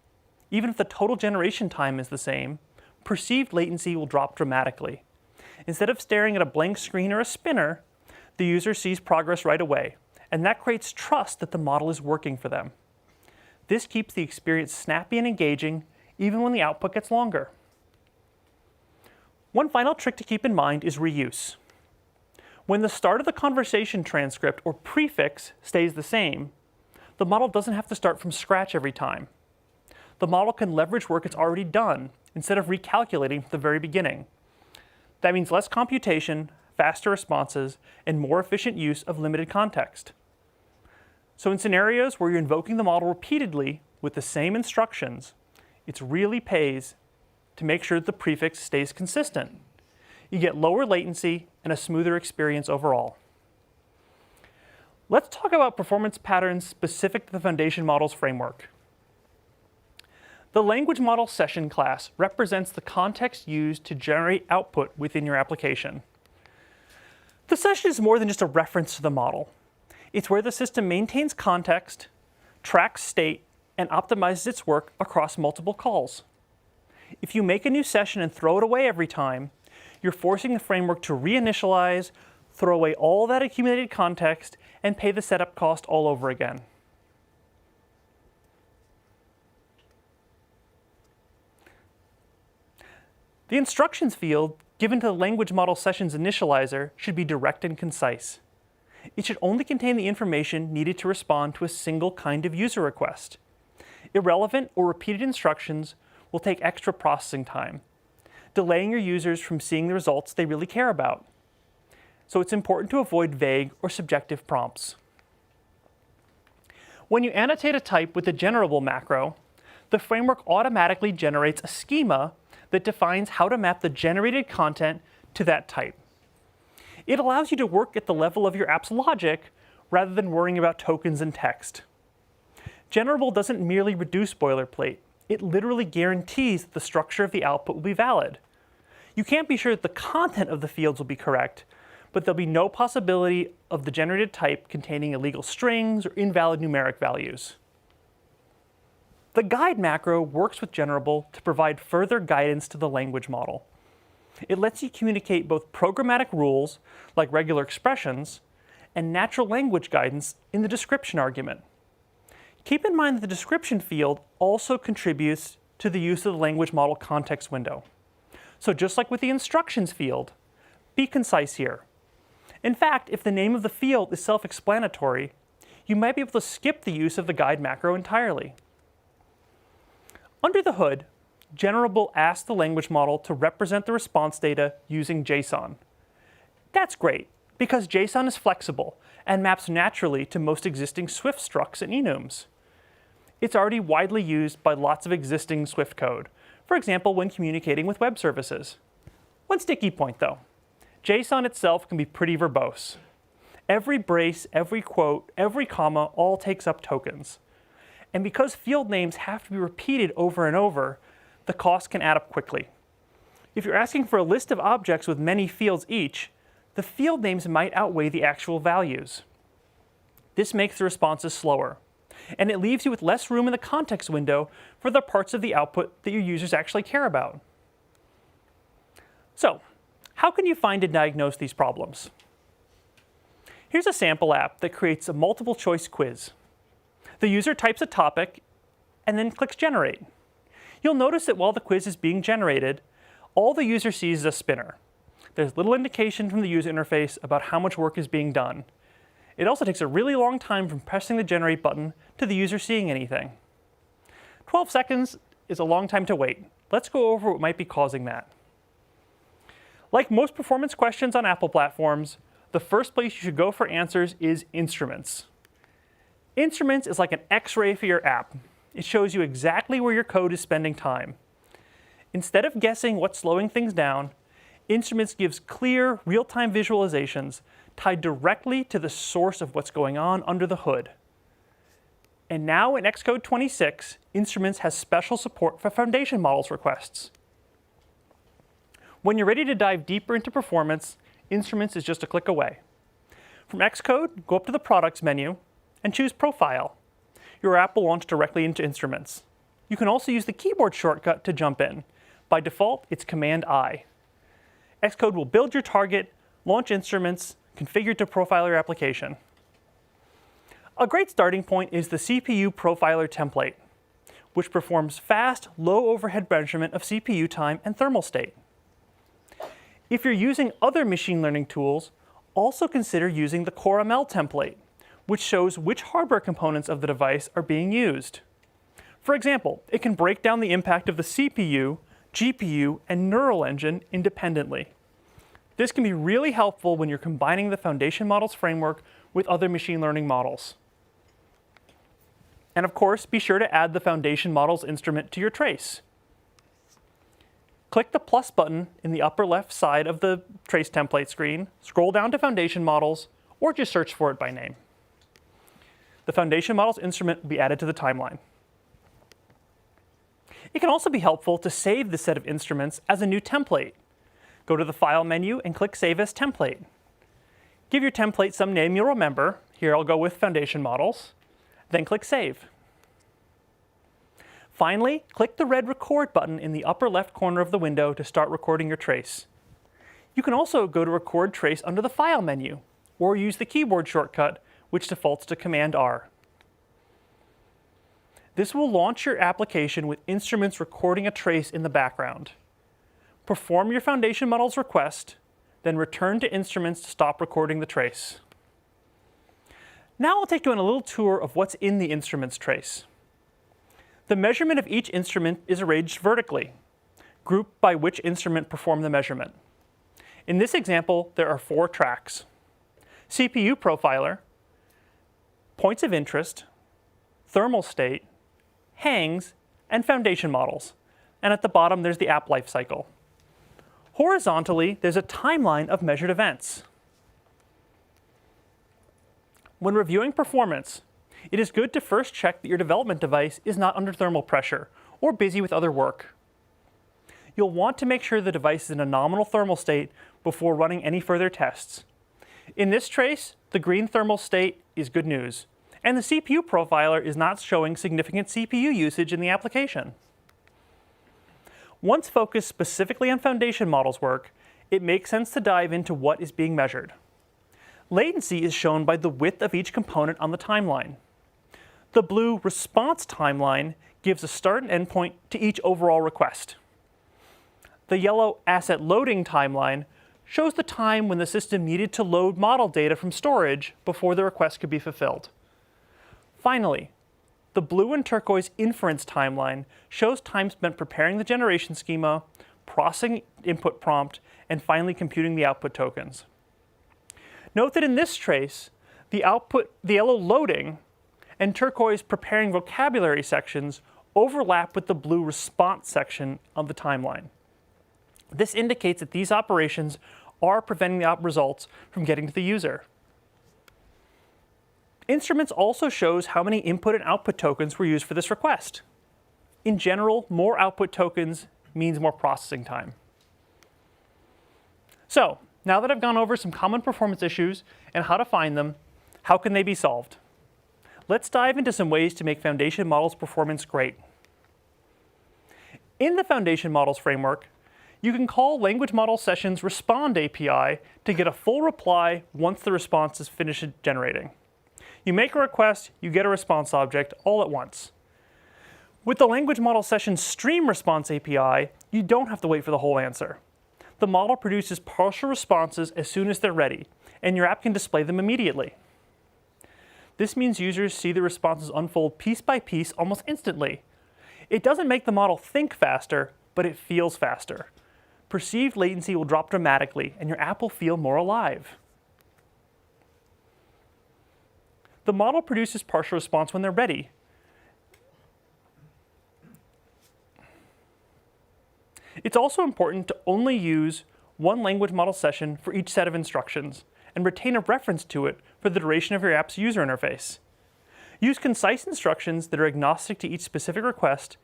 Even if the total generation time is the same, perceived latency will drop dramatically. Instead of staring at a blank screen or a spinner, the user sees progress right away, and that creates trust that the model is working for them. This keeps the experience snappy and engaging, even when the output gets longer. One final trick to keep in mind is reuse. When the start of the conversation transcript or prefix stays the same, the model doesn't have to start from scratch every time. The model can leverage work it's already done instead of recalculating from the very beginning. That means less computation, faster responses, and more efficient use of limited context. So in scenarios where you're invoking the model repeatedly with the same instructions, it really pays to make sure that the prefix stays consistent. You get lower latency and a smoother experience overall. Let's talk about performance patterns specific to the foundation models framework. The language model session class represents the context used to generate output within your application. The session is more than just a reference to the model. It's where the system maintains context, tracks state, and optimizes its work across multiple calls. If you make a new session and throw it away every time, you're forcing the framework to reinitialize, throw away all that accumulated context, and pay the setup cost all over again. The instructions field given to the language model session's initializer should be direct and concise. It should only contain the information needed to respond to a single kind of user request. Irrelevant or repeated instructions will take extra processing time, delaying your users from seeing the results they really care about. So it's important to avoid vague or subjective prompts. When you annotate a type with the generable macro, the framework automatically generates a schema that defines how to map the generated content to that type. It allows you to work at the level of your app's logic rather than worrying about tokens and text. Generable doesn't merely reduce boilerplate. It literally guarantees that the structure of the output will be valid. You can't be sure that the content of the fields will be correct, but there'll be no possibility of the generated type containing illegal strings or invalid numeric values. The guide macro works with Generable to provide further guidance to the language model. It lets you communicate both programmatic rules, like regular expressions, and natural language guidance in the description argument. Keep in mind that the description field also contributes to the use of the language model context window. So just like with the instructions field, be concise here. In fact, if the name of the field is self-explanatory, you might be able to skip the use of the guide macro entirely. Under the hood, Generable asks the language model to represent the response data using JSON. That's great, because JSON is flexible and maps naturally to most existing Swift structs and enums. It's already widely used by lots of existing Swift code, for example, when communicating with web services. One sticky point, though. JSON itself can be pretty verbose. Every brace, every quote, every comma all takes up tokens. And because field names have to be repeated over and over, the cost can add up quickly. If you're asking for a list of objects with many fields each, the field names might outweigh the actual values. This makes the responses slower, and it leaves you with less room in the context window for the parts of the output that your users actually care about. So, how can you find and diagnose these problems? Here's a sample app that creates a multiple choice quiz. The user types a topic and then clicks generate. You'll notice that while the quiz is being generated, all the user sees is a spinner. There's little indication from the user interface about how much work is being done. It also takes a really long time from pressing the generate button to the user seeing anything. 12 seconds is a long time to wait. Let's go over what might be causing that. Like most performance questions on Apple platforms, the first place you should go for answers is Instruments. Instruments is like an X-ray for your app. It shows you exactly where your code is spending time. Instead of guessing what's slowing things down, Instruments gives clear, real-time visualizations tied directly to the source of what's going on under the hood. And now in Xcode 26, Instruments has special support for foundation models requests. When you're ready to dive deeper into performance, Instruments is just a click away. From Xcode, go up to the Products menu and choose Profile. Your app will launch directly into Instruments. You can also use the keyboard shortcut to jump in. By default, it's Command-I. Xcode will build your target, launch Instruments, configure to profile your application. A great starting point is the CPU Profiler template, which performs fast, low overhead measurement of CPU time and thermal state. If you're using other machine learning tools, also consider using the CoreML template, which shows which hardware components of the device are being used. For example, it can break down the impact of the CPU, GPU, and neural engine independently. This can be really helpful when you're combining the foundation models framework with other machine learning models. And of course, be sure to add the foundation models instrument to your trace. Click the plus button in the upper left side of the trace template screen, scroll down to foundation models, or just search for it by name. The foundation models instrument will be added to the timeline. It can also be helpful to save the set of instruments as a new template. Go to the File menu and click Save as Template. Give your template some name you'll remember. Here I'll go with Foundation Models. Then click Save. Finally, click the red Record button in the upper left corner of the window to start recording your trace. You can also go to Record Trace under the File menu, or use the keyboard shortcut, which defaults to Command-R. This will launch your application with Instruments recording a trace in the background. Perform your foundation models request, then return to Instruments to stop recording the trace. Now I'll take you on a little tour of what's in the Instruments trace. The measurement of each instrument is arranged vertically, grouped by which instrument performed the measurement. In this example, there are 4 tracks: CPU Profiler, Points of Interest, Thermal State, Hangs, and Foundation Models. And at the bottom, there's the app lifecycle. Horizontally, there's a timeline of measured events. When reviewing performance, it is good to first check that your development device is not under thermal pressure or busy with other work. You'll want to make sure the device is in a nominal thermal state before running any further tests. In this trace, the green thermal state is good news, and the CPU profiler is not showing significant CPU usage in the application. Once focused specifically on foundation models work, it makes sense to dive into what is being measured. Latency is shown by the width of each component on the timeline. The blue response timeline gives a start and end point to each overall request. The yellow asset loading timeline shows the time when the system needed to load model data from storage before the request could be fulfilled. Finally, the blue and turquoise inference timeline shows time spent preparing the generation schema, processing input prompt, and finally computing the output tokens. Note that in this trace, the yellow loading and turquoise preparing vocabulary sections overlap with the blue response section of the timeline. This indicates that these operations are preventing the results from getting to the user. Instruments also shows how many input and output tokens were used for this request. In general, more output tokens means more processing time. So, now that I've gone over some common performance issues and how to find them, how can they be solved? Let's dive into some ways to make foundation models performance great. In the foundation models framework, you can call language model sessions respond API to get a full reply once the response is finished generating. You make a request, you get a response object all at once. With the language model session stream response API, you don't have to wait for the whole answer. The model produces partial responses as soon as they're ready, and your app can display them immediately. This means users see the responses unfold piece by piece almost instantly. It doesn't make the model think faster, but it feels faster. Perceived latency will drop dramatically, and your app will feel more alive. The model produces partial response when they're ready. It's also important to only use one language model session for each set of instructions, and retain a reference to it for the duration of your app's user interface. Use concise instructions that are agnostic to each specific request,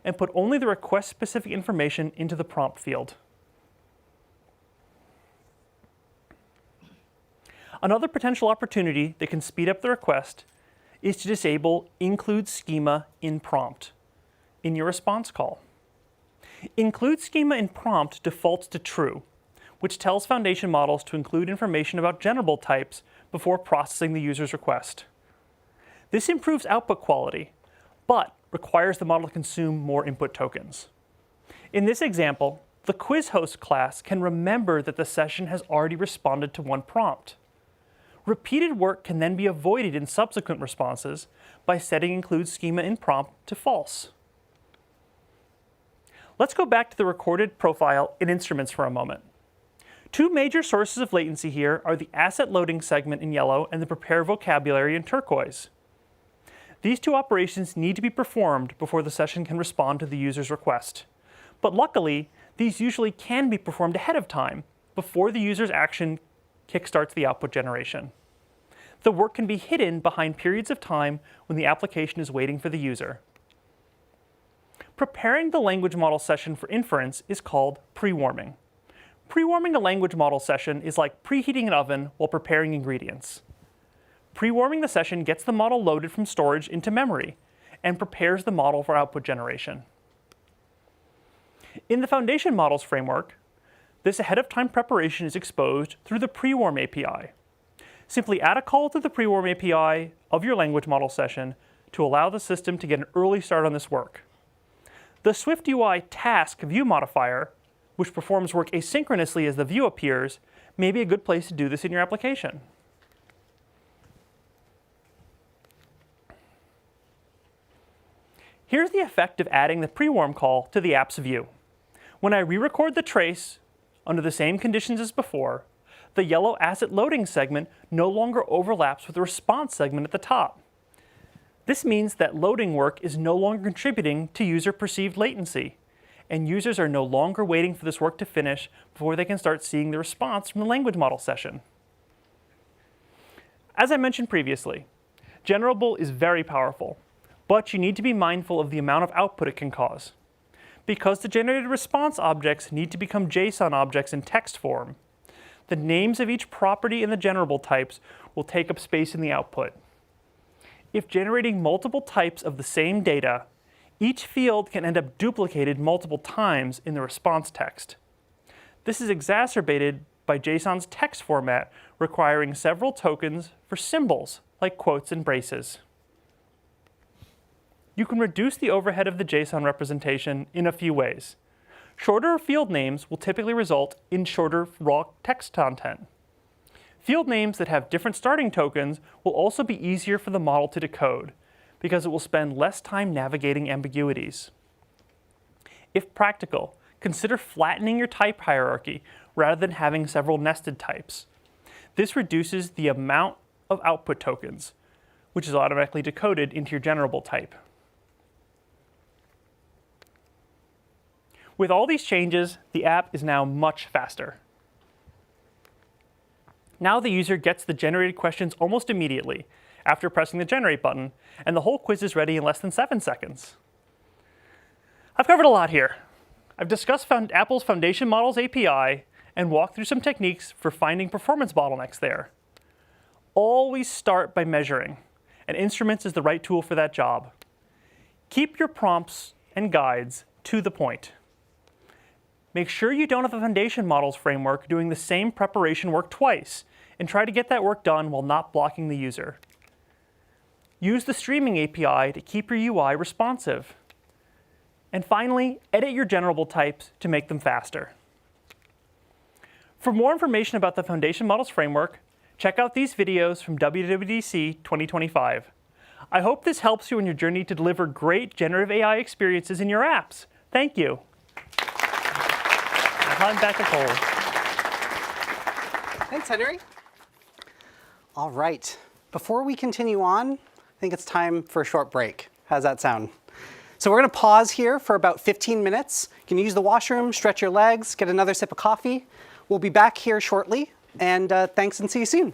and put only the request-specific information into the prompt field. Another potential opportunity that can speed up the request is to disable include schema in prompt in your response call. Include schema in prompt defaults to true, which tells foundation models to include information about generable types before processing the user's request. This improves output quality, but requires the model to consume more input tokens. In this example, the quiz host class can remember that the session has already responded to one prompt. Repeated work can then be avoided in subsequent responses by setting include schema in prompt to false. Let's go back to the recorded profile in instruments for a moment. Two major sources of latency here are the asset loading segment in yellow and the prepare vocabulary in turquoise. These two operations need to be performed before the session can respond to the user's request. But luckily, these usually can be performed ahead of time before the user's action kickstarts the output generation. The work can be hidden behind periods of time when the application is waiting for the user. Preparing the language model session for inference is called pre-warming. Pre-warming a language model session is like preheating an oven while preparing ingredients. Pre-warming the session gets the model loaded from storage into memory and prepares the model for output generation. In the foundation models framework, this ahead-of-time preparation is exposed through the pre-warm API. Simply add a call to the pre-warm API of your language model session to allow the system to get an early start on this work. The SwiftUI task view modifier, which performs work asynchronously as the view appears, may be a good place to do this in your application. Here's the effect of adding the pre-warm call to the app's view. When I re-record the trace under the same conditions as before, the yellow asset loading segment no longer overlaps with the response segment at the top. This means that loading work is no longer contributing to user-perceived latency, and users are no longer waiting for this work to finish before they can start seeing the response from the language model session. As I mentioned previously, generable is very powerful, but you need to be mindful of the amount of output it can cause. Because the generated response objects need to become JSON objects in text form, the names of each property in the generable types will take up space in the output. If generating multiple types of the same data, each field can end up duplicated multiple times in the response text. This is exacerbated by JSON's text format requiring several tokens for symbols like quotes and braces. You can reduce the overhead of the JSON representation in a few ways. Shorter field names will typically result in shorter raw text content. Field names that have different starting tokens will also be easier for the model to decode because it will spend less time navigating ambiguities. If practical, consider flattening your type hierarchy rather than having several nested types. This reduces the amount of output tokens, which is automatically decoded into your generable type. With all these changes, the app is now much faster. Now the user gets the generated questions almost immediately after pressing the Generate button, and the whole quiz is ready in less than 7 seconds. I've covered a lot here. I've discussed Apple's Foundation Models API and walked through some techniques for finding performance bottlenecks there. Always start by measuring, and Instruments is the right tool for that job. Keep your prompts and guides to the point. Make sure you don't have the Foundation Models framework doing the same preparation work twice, and try to get that work done while not blocking the user. Use the Streaming API to keep your UI responsive. And finally, edit your generable types to make them faster. For more information about the Foundation Models framework, check out these videos from WWDC 2025. I hope this helps you in your journey to deliver great generative AI experiences in your apps. Thank you. I'm back at Cole. Thanks, Henry. All right. Before we continue on, I think it's time for a short break. How's that sound? So we're going to pause here for about 15 minutes. You can use the washroom, stretch your legs, get another sip of coffee. We'll be back here shortly, and thanks and see you soon.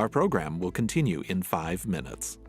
Our program will continue in 5 minutes.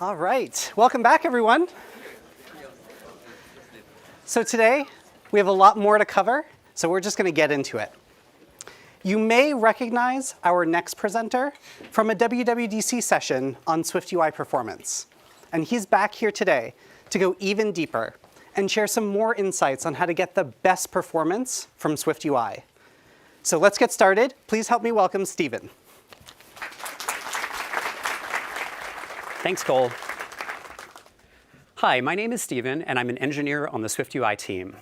All right, welcome back, everyone. So today, we have a lot more to cover, so we're just going to get into it. You may recognize our next presenter from a WWDC session on SwiftUI performance. And he's back here today to go even deeper and share some more insights on how to get the best performance from SwiftUI. So let's get started. Please help me welcome Stephen. Thanks, Cole. Hi, my name is Stephen, and I'm an engineer on the SwiftUI team.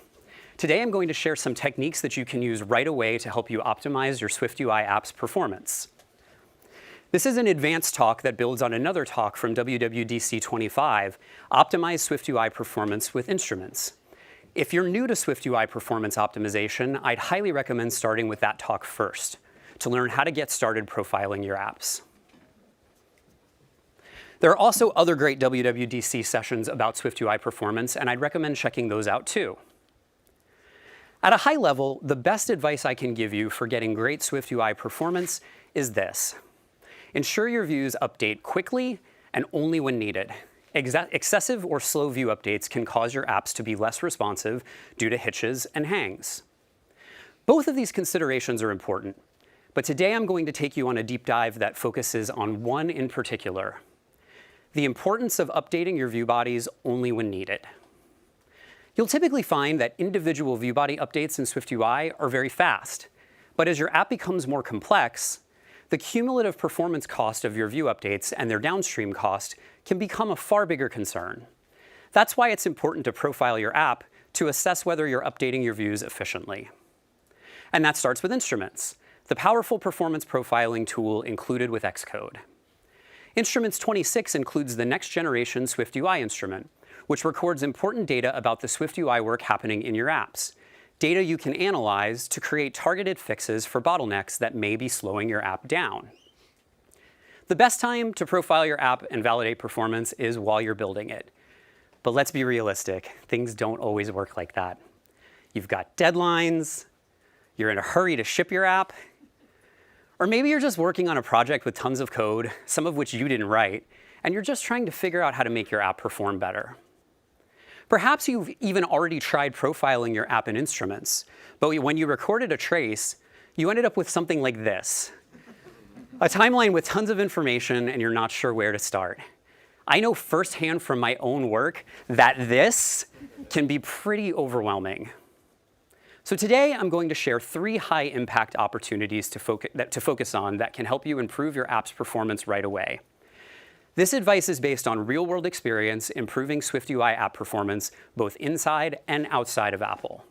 Today, I'm going to share some techniques that you can use right away to help you optimize your SwiftUI app's performance. This is an advanced talk that builds on another talk from WWDC 25, Optimize SwiftUI Performance with Instruments. If you're new to SwiftUI performance optimization, I'd highly recommend starting with that talk first to learn how to get started profiling your apps. There are also other great WWDC sessions about SwiftUI performance, and I'd recommend checking those out too. At a high level, the best advice I can give you for getting great SwiftUI performance is this. Ensure your views update quickly and only when needed. Excessive or slow view updates can cause your apps to be less responsive due to hitches and hangs. Both of these considerations are important, but today I'm going to take you on a deep dive that focuses on one in particular: the importance of updating your view bodies only when needed. You'll typically find that individual view body updates in SwiftUI are very fast, but as your app becomes more complex, the cumulative performance cost of your view updates and their downstream cost can become a far bigger concern. That's why it's important to profile your app to assess whether you're updating your views efficiently. And that starts with Instruments, the powerful performance profiling tool included with Xcode. Instruments 26 includes the next generation SwiftUI instrument, which records important data about the SwiftUI work happening in your apps, data you can analyze to create targeted fixes for bottlenecks that may be slowing your app down. The best time to profile your app and validate performance is while you're building it. But let's be realistic, things don't always work like that. You've got deadlines, you're in a hurry to ship your app, or maybe you're just working on a project with tons of code, some of which you didn't write, and you're just trying to figure out how to make your app perform better. Perhaps you've even already tried profiling your app in Instruments, but when you recorded a trace, you ended up with something like this: a timeline with tons of information, and you're not sure where to start. I know firsthand from my own work that this can be pretty overwhelming. So today, I'm going to share 3 high-impact opportunities to focus on that can help you improve your app's performance right away. This advice is based on real-world experience improving SwiftUI app performance both inside and outside of Apple.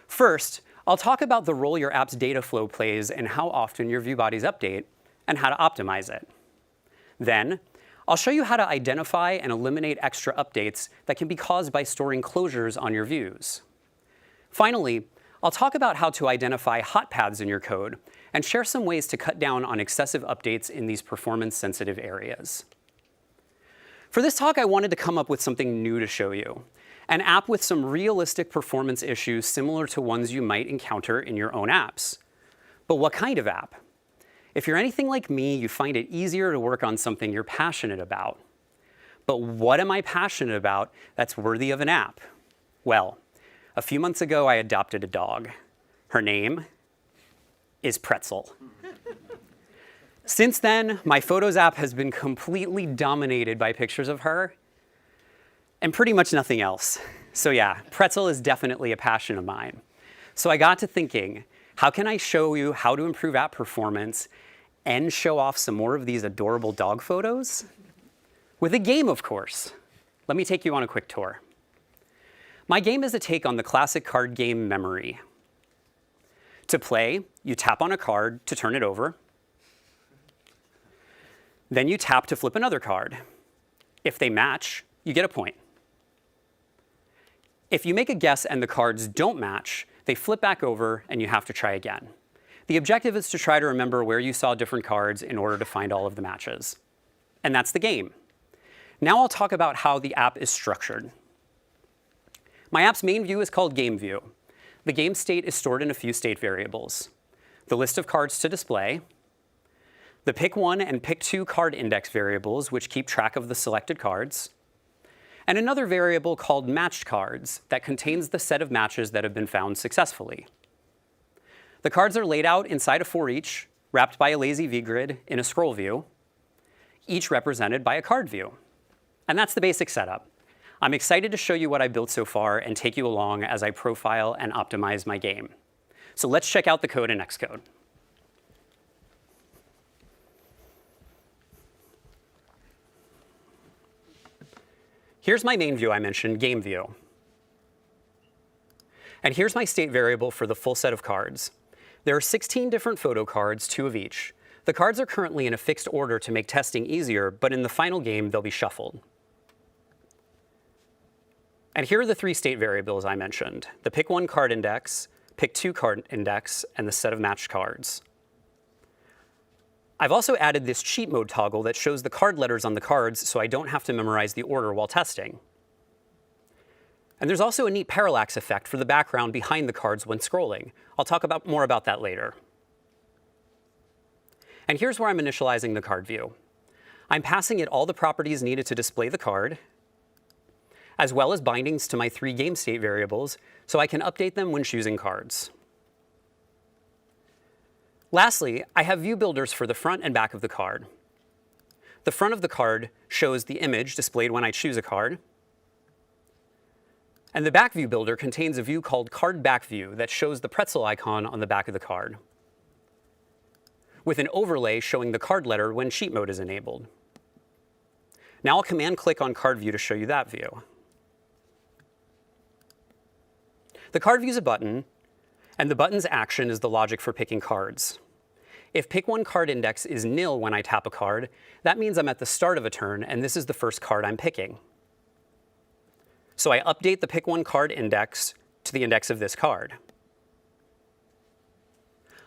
First, I'll talk about the role your app's data flow plays and how often your view bodies update and how to optimize it. Then, I'll show you how to identify and eliminate extra updates that can be caused by storing closures on your views. Finally, I'll talk about how to identify hot paths in your code and share some ways to cut down on excessive updates in these performance-sensitive areas. For this talk, I wanted to come up with something new to show you, an app with some realistic performance issues similar to ones you might encounter in your own apps. But what kind of app? If you're anything like me, you find it easier to work on something you're passionate about. But what am I passionate about that's worthy of an app? Well, a few months ago, I adopted a dog. Her name is Pretzel. Since then, my Photos app has been completely dominated by pictures of her and pretty much nothing else. So yeah, Pretzel is definitely a passion of mine. So I got to thinking, how can I show you how to improve app performance and show off some more of these adorable dog photos? With a game, of course. Let me take you on a quick tour. My game is a take on the classic card game Memory. To play, you tap on a card to turn it over. Then you tap to flip another card. If they match, you get a point. If you make a guess and the cards don't match, they flip back over and you have to try again. The objective is to try to remember where you saw different cards in order to find all of the matches. And that's the game. Now I'll talk about how the app is structured. My app's main view is called Game View. The game state is stored in a few state variables: the list of cards to display, the pick1 and pick2 card index variables, which keep track of the selected cards, and another variable called matched cards that contains the set of matches that have been found successfully. The cards are laid out inside a for each, wrapped by a lazy vgrid in a scroll view, each represented by a card view. And that's the basic setup. I'm excited to show you what I built so far and take you along as I profile and optimize my game. So let's check out the code in Xcode. Here's my main view I mentioned, game view. And here's my state variable for the full set of cards. There are 16 different photo cards, 2 of each. The cards are currently in a fixed order to make testing easier, but in the final game, they'll be shuffled. And here are the 3 state variables I mentioned, the pick1 card index, pick2 card index, and the set of matched cards. I've also added this cheat mode toggle that shows the card letters on the cards so I don't have to memorize the order while testing. And there's also a neat parallax effect for the background behind the cards when scrolling. I'll talk more about that later. And here's where I'm initializing the card view. I'm passing it all the properties needed to display the card, as well as bindings to my 3 game state variables, so I can update them when choosing cards. Lastly, I have view builders for the front and back of the card. The front of the card shows the image displayed when I choose a card. And the back view builder contains a view called Card Back View that shows the pretzel icon on the back of the card, with an overlay showing the card letter when cheat mode is enabled. Now I'll command-click on Card View to show you that view. The card view is a button, and the button's action is the logic for picking cards. If pick1 card index is nil when I tap a card, that means I'm at the start of a turn, and this is the first card I'm picking. So I update the pick1 card index to the index of this card.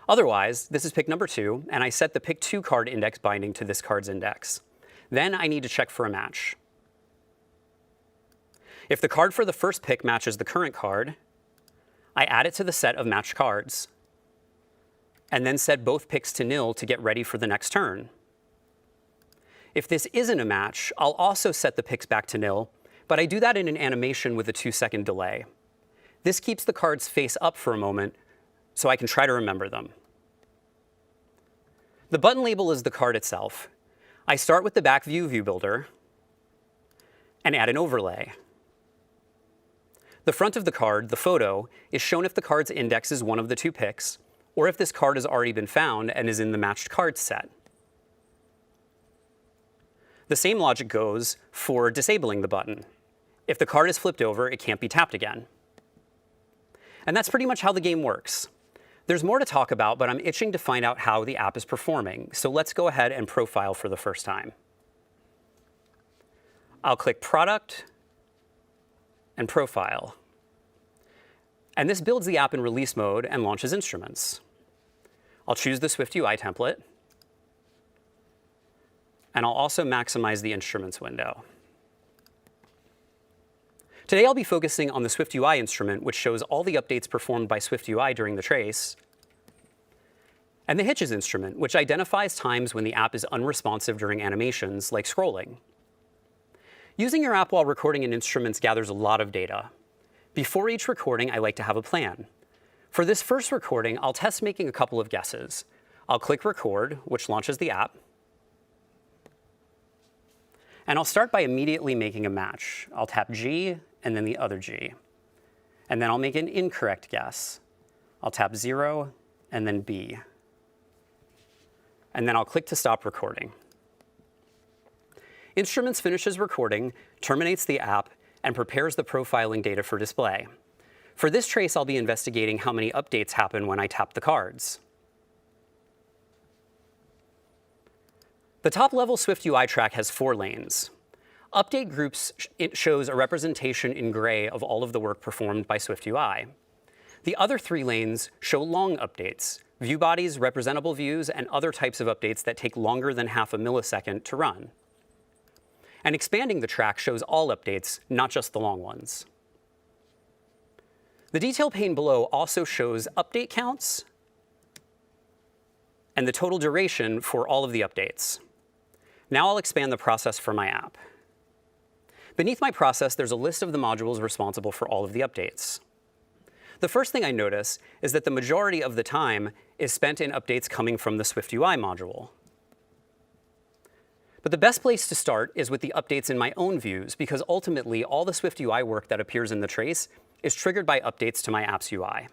Otherwise, this is pick number 2, and I set the pick2 card index binding to this card's index. Then I need to check for a match. If the card for the first pick matches the current card, I add it to the set of matched cards, and then set both picks to nil to get ready for the next turn. If this isn't a match, I'll also set the picks back to nil, but I do that in an animation with a 2-second delay. This keeps the cards face up for a moment, so I can try to remember them. The button label is the card itself. I start with the back view builder and add an overlay. The front of the card, the photo, is shown if the card's index is one of the 2 picks, or if this card has already been found and is in the matched cards set. The same logic goes for disabling the button. If the card is flipped over, it can't be tapped again. And that's pretty much how the game works. There's more to talk about, but I'm itching to find out how the app is performing, so let's go ahead and profile for the first time. I'll click Product and Profile. And this builds the app in release mode and launches instruments. I'll choose the SwiftUI template, and I'll also maximize the instruments window. Today I'll be focusing on the SwiftUI instrument, which shows all the updates performed by SwiftUI during the trace, and the Hitches instrument, which identifies times when the app is unresponsive during animations, like scrolling. Using your app while recording in instruments gathers a lot of data. Before each recording, I like to have a plan. For this first recording, I'll test making a couple of guesses. I'll click Record, which launches the app. And I'll start by immediately making a match. I'll tap G and then the other G. And then I'll make an incorrect guess. I'll tap 0 and then B. And then I'll click to stop recording. Instruments finishes recording, terminates the app, and prepares the profiling data for display. For this trace, I'll be investigating how many updates happen when I tap the cards. The top-level SwiftUI track has 4 lanes. Update groups, it shows a representation in gray of all of the work performed by SwiftUI. The other 3 lanes show long updates, view bodies, representable views, and other types of updates that take longer than half a millisecond to run. And expanding the track shows all updates, not just the long ones. The detail pane below also shows update counts and the total duration for all of the updates. Now I'll expand the process for my app. Beneath my process, there's a list of the modules responsible for all of the updates. The first thing I notice is that the majority of the time is spent in updates coming from the SwiftUI module. But the best place to start is with the updates in my own views, because ultimately all the SwiftUI work that appears in the trace is triggered by updates to my app's UI.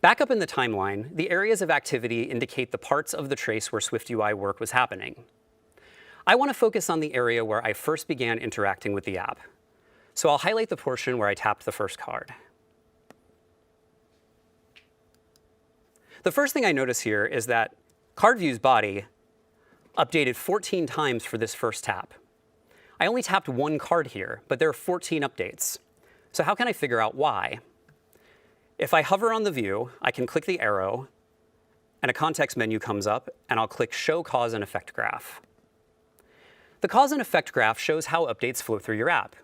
Back up in the timeline, the areas of activity indicate the parts of the trace where SwiftUI work was happening. I want to focus on the area where I first began interacting with the app. So I'll highlight the portion where I tapped the first card. The first thing I notice here is that card view's body updated 14 times for this first tap. I only tapped one card here, but there are 14 updates. So how can I figure out why? If I hover on the view, I can click the arrow, and a context menu comes up, and I'll click Show Cause and Effect Graph. The cause and effect graph shows how updates flow through your app.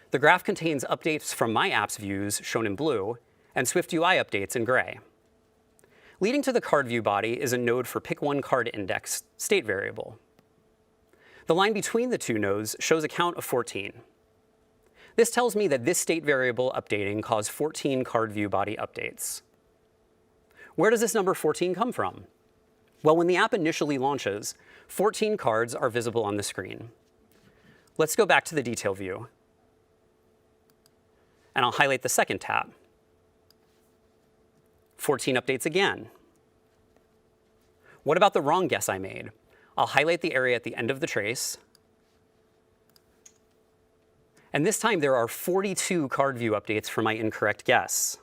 The graph contains updates from my app's views, shown in blue, and SwiftUI updates in gray. Leading to the card view body is a node for pick one card index state variable. The line between the two nodes shows a count of 14. This tells me that this state variable updating caused 14 card view body updates. Where does this number 14 come from? Well, when the app initially launches, 14 cards are visible on the screen. Let's go back to the detail view. And I'll highlight the second tab. 14 updates again. What about the wrong guess I made? I'll highlight the area at the end of the trace. And this time there are 42 card view updates for my incorrect guess.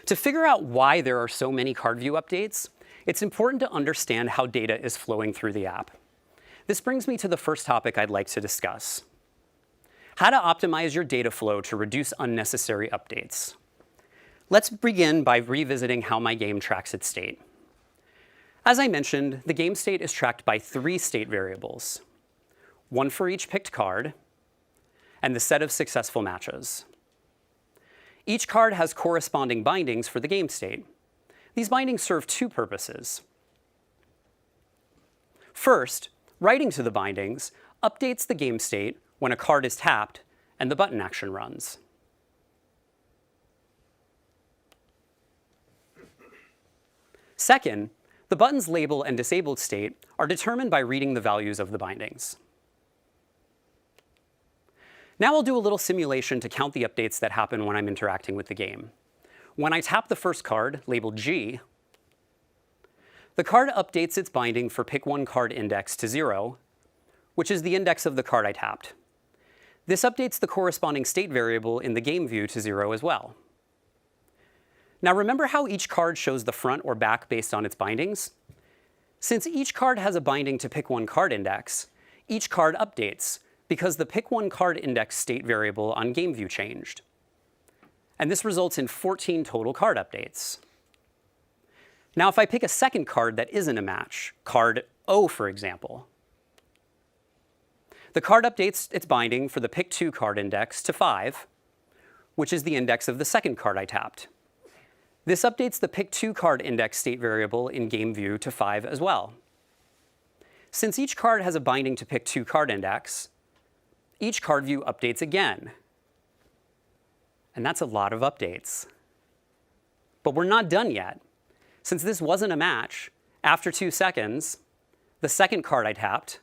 To figure out why there are so many card view updates, it's important to understand how data is flowing through the app. This brings me to the first topic I'd like to discuss: how to optimize your data flow to reduce unnecessary updates. Let's begin by revisiting how my game tracks its state. As I mentioned, the game state is tracked by 3 state variables, one for each picked card, and the set of successful matches. Each card has corresponding bindings for the game state. These bindings serve 2 purposes. First, writing to the bindings updates the game state when a card is tapped and the button action runs. Second, the button's label and disabled state are determined by reading the values of the bindings. Now I'll do a little simulation to count the updates that happen when I'm interacting with the game. When I tap the first card, labeled G, the card updates its binding for pick one card index to 0, which is the index of the card I tapped. This updates the corresponding state variable in the game view to 0 as well. Now remember how each card shows the front or back based on its bindings? Since each card has a binding to pick one card index, each card updates because the pick one card index state variable on game view changed. And this results in 14 total card updates. Now if I pick a second card that isn't a match, card O for example, the card updates its binding for the pick 2 card index to 5, which is the index of the second card I tapped. This updates the pick 2 card index state variable in game view to 5 as well. Since each card has a binding to pick 2 card index, each card view updates again. And that's a lot of updates. But we're not done yet. Since this wasn't a match, after 2 seconds, the second card I tapped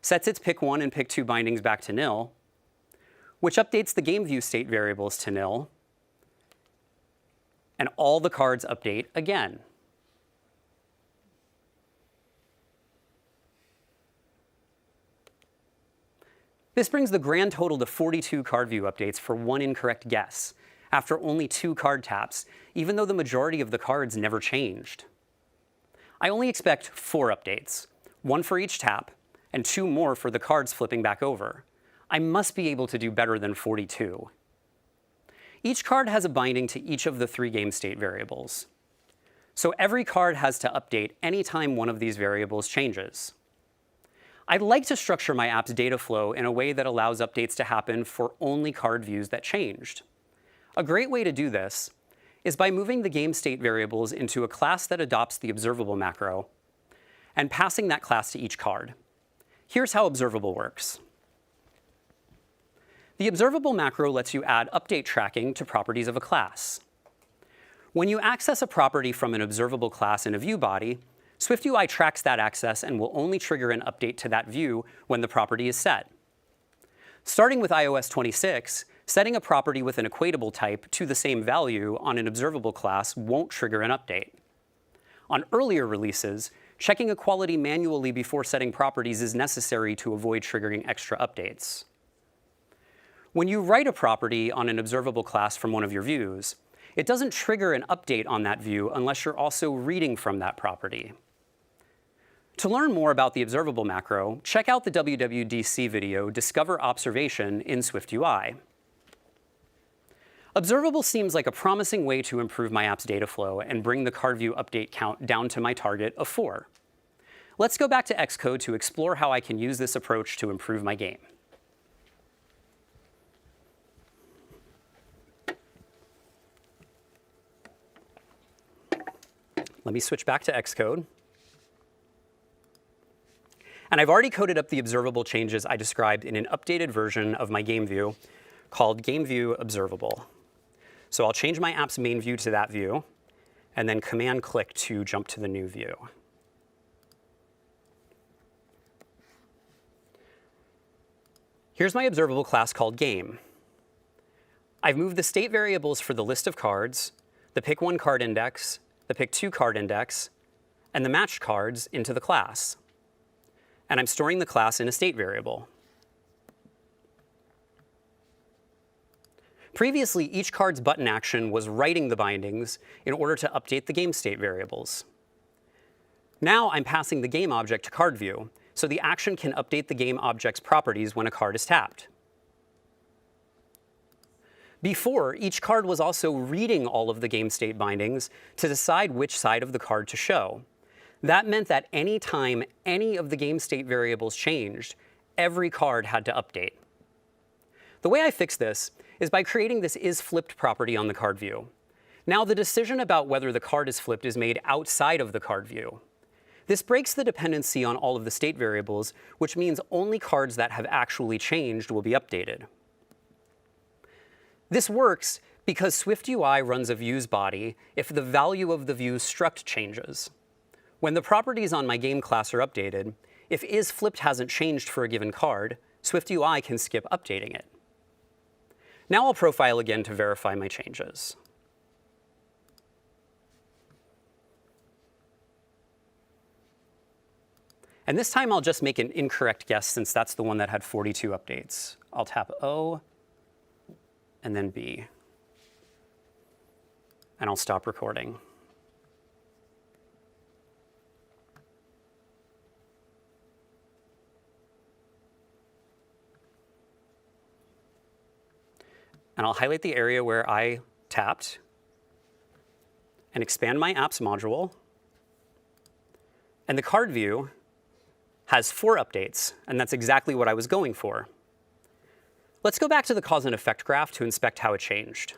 sets its pick 1 and pick 2 bindings back to nil, which updates the game view state variables to nil, and all the cards update again. This brings the grand total to 42 card view updates for one incorrect guess, after only 2 card taps, even though the majority of the cards never changed. I only expect 4 updates, 1 for each tap, and 2 more for the cards flipping back over. I must be able to do better than 42. Each card has a binding to each of the 3 game state variables. So every card has to update anytime one of these variables changes. I'd like to structure my app's data flow in a way that allows updates to happen for only card views that changed. A great way to do this is by moving the game state variables into a class that adopts the observable macro and passing that class to each card. Here's how observable works. The observable macro lets you add update tracking to properties of a class. When you access a property from an observable class in a view body, SwiftUI tracks that access and will only trigger an update to that view when the property is set. Starting with iOS 26, setting a property with an equatable type to the same value on an observable class won't trigger an update. On earlier releases, checking equality manually before setting properties is necessary to avoid triggering extra updates. When you write a property on an observable class from one of your views, it doesn't trigger an update on that view unless you're also reading from that property. To learn more about the observable macro, check out the WWDC video, Discover Observation in SwiftUI. Observable seems like a promising way to improve my app's data flow and bring the card view update count down to my target of 4. Let's go back to Xcode to explore how I can use this approach to improve my game. Let me switch back to Xcode. And I've already coded up the observable changes I described in an updated version of my game view called Game View Observable. So I'll change my app's main view to that view, and then Command-click to jump to the new view. Here's my observable class called Game. I've moved the state variables for the list of cards, the pick1 card index, the pick2 card index, and the matched cards into the class. And I'm storing the class in a state variable. Previously, each card's button action was writing the bindings in order to update the game state variables. Now I'm passing the game object to card view, so the action can update the game object's properties when a card is tapped. Before, each card was also reading all of the game state bindings to decide which side of the card to show. That meant that any time any of the game state variables changed, every card had to update. The way I fix this is by creating this isFlipped property on the card view. Now the decision about whether the card is flipped is made outside of the card view. This breaks the dependency on all of the state variables, which means only cards that have actually changed will be updated. This works because SwiftUI runs a view's body if the value of the view's struct changes. When the properties on my game class are updated, if isFlipped hasn't changed for a given card, SwiftUI can skip updating it. Now I'll profile again to verify my changes. And this time I'll just make an incorrect guess since that's the one that had 42 updates. I'll tap O and then B. And I'll stop recording. And I'll highlight the area where I tapped and expand my apps module. And the card view has 4 updates, and that's exactly what I was going for. Let's go back to the cause and effect graph to inspect how it changed.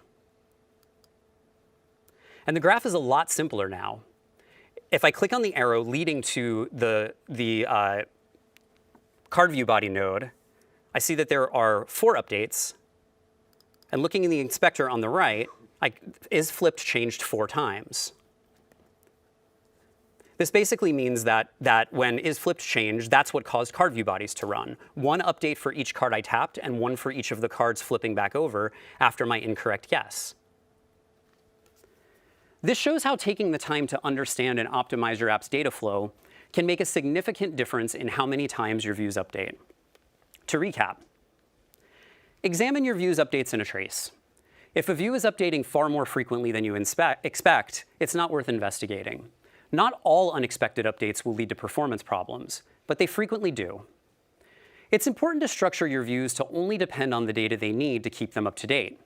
And the graph is a lot simpler now. If I click on the arrow leading to the card view body node, I see that there are 4 updates. And looking in the inspector on the right, isFlipped changed 4 times. This basically means that when isFlipped changed, that's what caused card view bodies to run. 1 update for each card I tapped, and 1 for each of the cards flipping back over after my incorrect guess. This shows how taking the time to understand and optimize your app's data flow can make a significant difference in how many times your views update. To recap, examine your views updates in a trace. If a view is updating far more frequently than you expect, it's not worth investigating. Not all unexpected updates will lead to performance problems, but they frequently do. It's important to structure your views to only depend on the data they need to keep them up to date.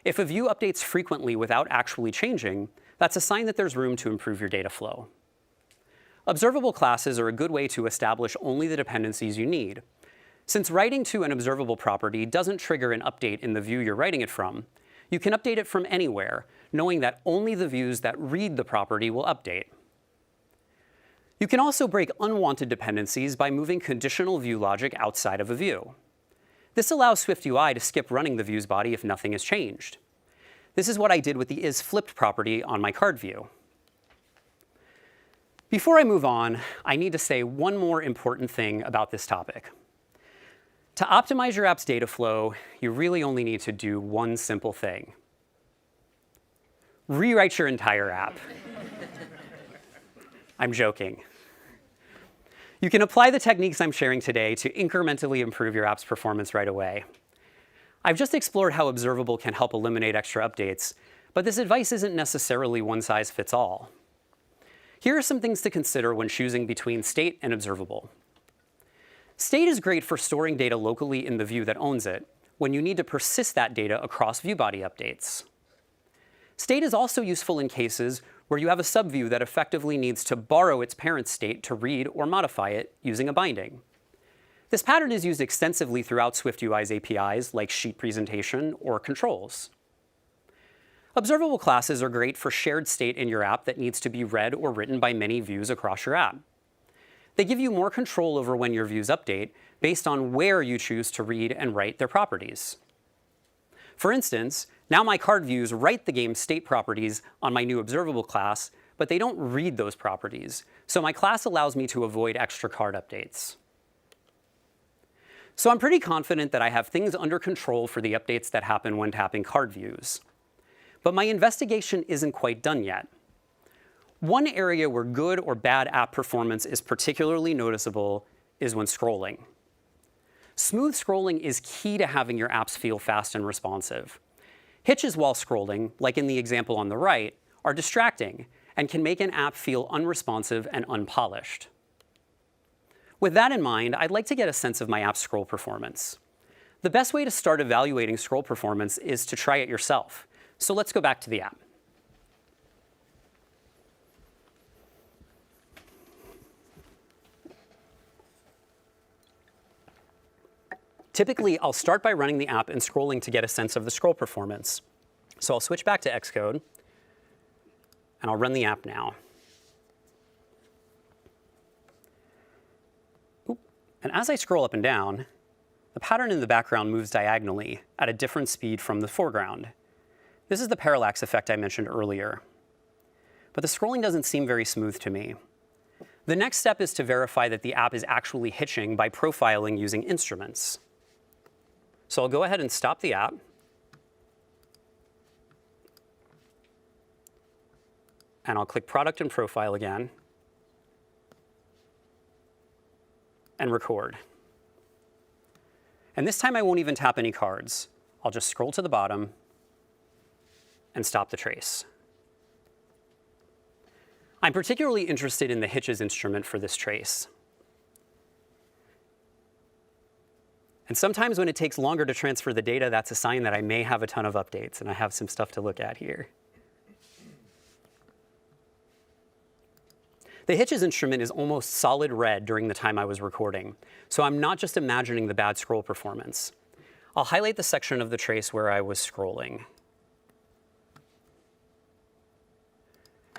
If a view updates frequently without actually changing, that's a sign that there's room to improve your data flow. Observable classes are a good way to establish only the dependencies you need. Since writing to an observable property doesn't trigger an update in the view you're writing it from, you can update it from anywhere, knowing that only the views that read the property will update. You can also break unwanted dependencies by moving conditional view logic outside of a view. This allows SwiftUI to skip running the view's body if nothing has changed. This is what I did with the isFlipped property on my card view. Before I move on, I need to say one more important thing about this topic. To optimize your app's data flow, you really only need to do one simple thing. Rewrite your entire app. I'm joking. You can apply the techniques I'm sharing today to incrementally improve your app's performance right away. I've just explored how observable can help eliminate extra updates, but this advice isn't necessarily one size fits all. Here are some things to consider when choosing between state and observable. State is great for storing data locally in the view that owns it, when you need to persist that data across view body updates. State is also useful in cases where you have a subview that effectively needs to borrow its parent state to read or modify it using a binding. This pattern is used extensively throughout SwiftUI's APIs, like sheet presentation or controls. Observable classes are great for shared state in your app that needs to be read or written by many views across your app. They give you more control over when your views update based on where you choose to read and write their properties. For instance, now my card views write the game's state properties on my new observable class, but they don't read those properties, so my class allows me to avoid extra card updates. So I'm pretty confident that I have things under control for the updates that happen when tapping card views. But my investigation isn't quite done yet. One area where good or bad app performance is particularly noticeable is when scrolling. Smooth scrolling is key to having your apps feel fast and responsive. Hitches while scrolling, like in the example on the right, are distracting and can make an app feel unresponsive and unpolished. With that in mind, I'd like to get a sense of my app's scroll performance. The best way to start evaluating scroll performance is to try it yourself. So let's go back to the app. Typically, I'll start by running the app and scrolling to get a sense of the scroll performance. So I'll switch back to Xcode, and I'll run the app now. And as I scroll up and down, the pattern in the background moves diagonally at a different speed from the foreground. This is the parallax effect I mentioned earlier. But the scrolling doesn't seem very smooth to me. The next step is to verify that the app is actually hitching by profiling using instruments. So I'll go ahead and stop the app. And I'll click Product and Profile again. And record. And this time I won't even tap any cards. I'll just scroll to the bottom and stop the trace. I'm particularly interested in the hitches instrument for this trace. And sometimes when it takes longer to transfer the data, that's a sign that I may have a ton of updates, and I have some stuff to look at here. The hitches instrument is almost solid red during the time I was recording, so I'm not just imagining the bad scroll performance. I'll highlight the section of the trace where I was scrolling.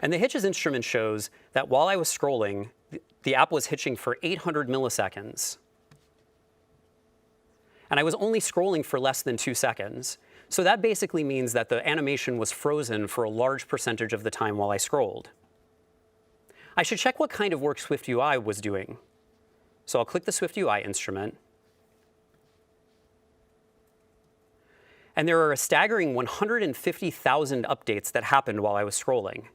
And the hitches instrument shows that while I was scrolling, the app was hitching for 800 milliseconds. And I was only scrolling for less than 2 seconds. So that basically means that the animation was frozen for a large percentage of the time while I scrolled. I should check what kind of work SwiftUI was doing. So I'll click the SwiftUI instrument. And there are a staggering 150,000 updates that happened while I was scrolling.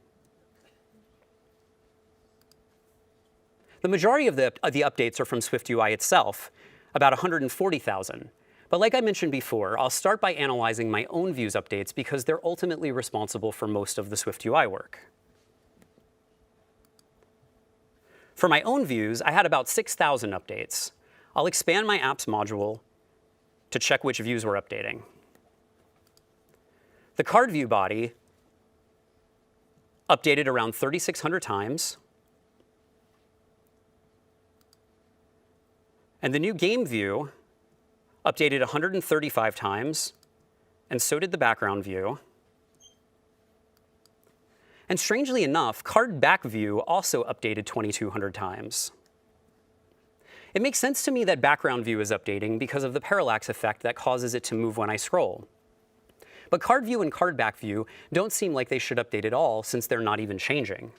The majority of the updates are from SwiftUI itself, about 140,000. But like I mentioned before, I'll start by analyzing my own views updates because they're ultimately responsible for most of the SwiftUI work. For my own views, I had about 6,000 updates. I'll expand my apps module to check which views we're updating. The card view body updated around 3,600 times. And the new game view updated 135 times. and so did the background view. And strangely enough, card back view also updated 2,200 times. It makes sense to me that background view is updating because of the parallax effect that causes it to move when I scroll. But card view and card back view don't seem like they should update at all since they're not even changing.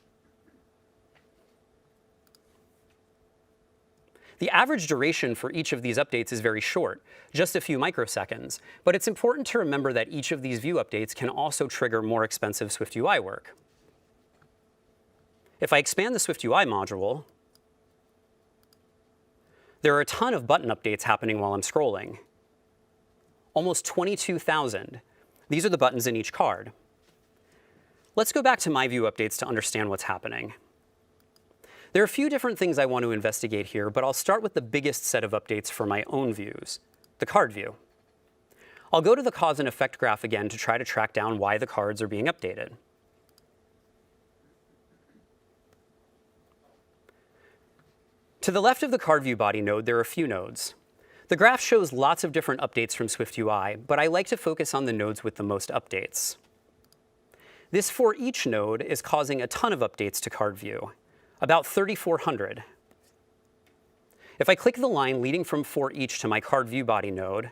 The average duration for each of these updates is very short, just a few microseconds, but it's important to remember that each of these view updates can also trigger more expensive SwiftUI work. If I expand the SwiftUI module, there are a ton of button updates happening while I'm scrolling. Almost 22,000. These are the buttons in each card. Let's go back to my view updates to understand what's happening. There are a few different things I want to investigate here, but I'll start with the biggest set of updates for my own views, the card view. I'll go to the cause and effect graph again to try to track down why the cards are being updated. To the left of the card view body node, there are a few nodes. The graph shows lots of different updates from SwiftUI, but I like to focus on the nodes with the most updates. This for each node is causing a ton of updates to card view, about 3,400. If I click the line leading from for each to my card view body node,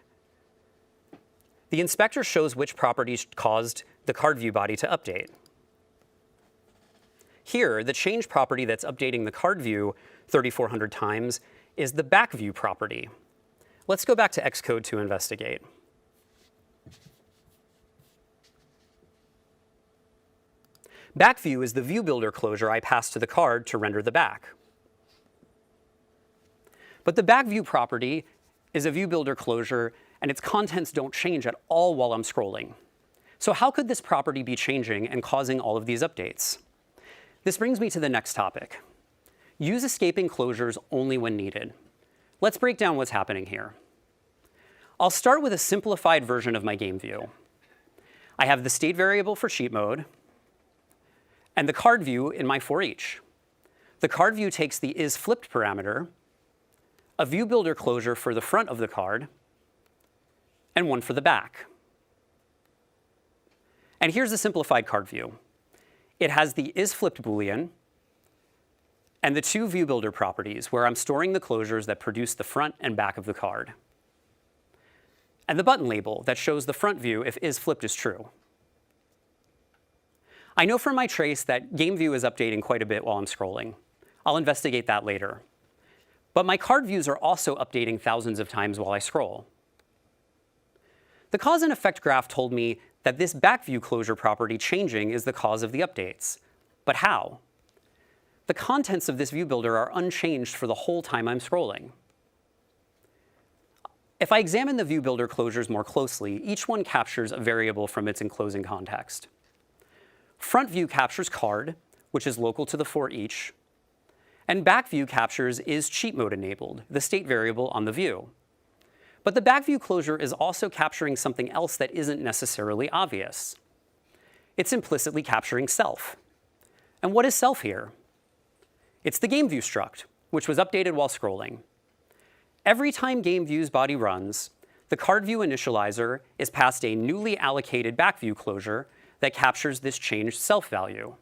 the inspector shows which properties caused the card view body to update. Here, the change property that's updating the card view 3,400 times is the back view property. Let's go back to Xcode to investigate. Back view is the view builder closure I pass to the card to render the back. But the back view property is a view builder closure, and its contents don't change at all while I'm scrolling. So how could this property be changing and causing all of these updates? This brings me to the next topic. Use escaping closures only when needed. Let's break down what's happening here. I'll start with a simplified version of my game view. I have the state variable for cheat mode and the card view in my for each. The card view takes the isFlipped parameter, a view builder closure for the front of the card, and one for the back. And here's the simplified card view. It has the isFlipped Boolean and the two view builder properties where I'm storing the closures that produce the front and back of the card, and the button label that shows the front view if isFlipped is true. I know from my trace that game view is updating quite a bit while I'm scrolling. I'll investigate that later. But my card views are also updating thousands of times while I scroll. The cause and effect graph told me that this back view closure property changing is the cause of the updates. But how? The contents of this view builder are unchanged for the whole time I'm scrolling. If I examine the view builder closures more closely, each one captures a variable from its enclosing context. Front view captures card, which is local to the for each, and back view captures is cheat mode enabled, the state variable on the view. But the back view closure is also capturing something else that isn't necessarily obvious. It's implicitly capturing self. And what is self here? It's the game view struct, which was updated while scrolling. Every time game view's body runs, the card view initializer is passed a newly allocated back view closure that captures this changed self value.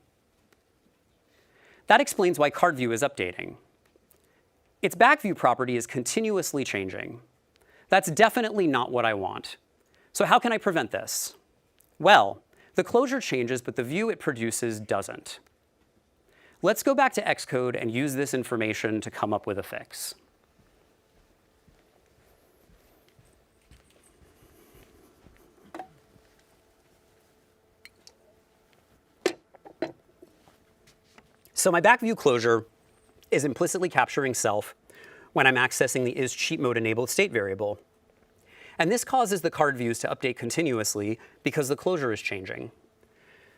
That explains why card view is updating. Its back view property is continuously changing. That's definitely not what I want. So how can I prevent this? Well, the closure changes, but the view it produces doesn't. Let's go back to Xcode and use this information to come up with a fix. So my back view closure is implicitly capturing self when I'm accessing the isCheatMode enabled state variable. And this causes the card views to update continuously because the closure is changing.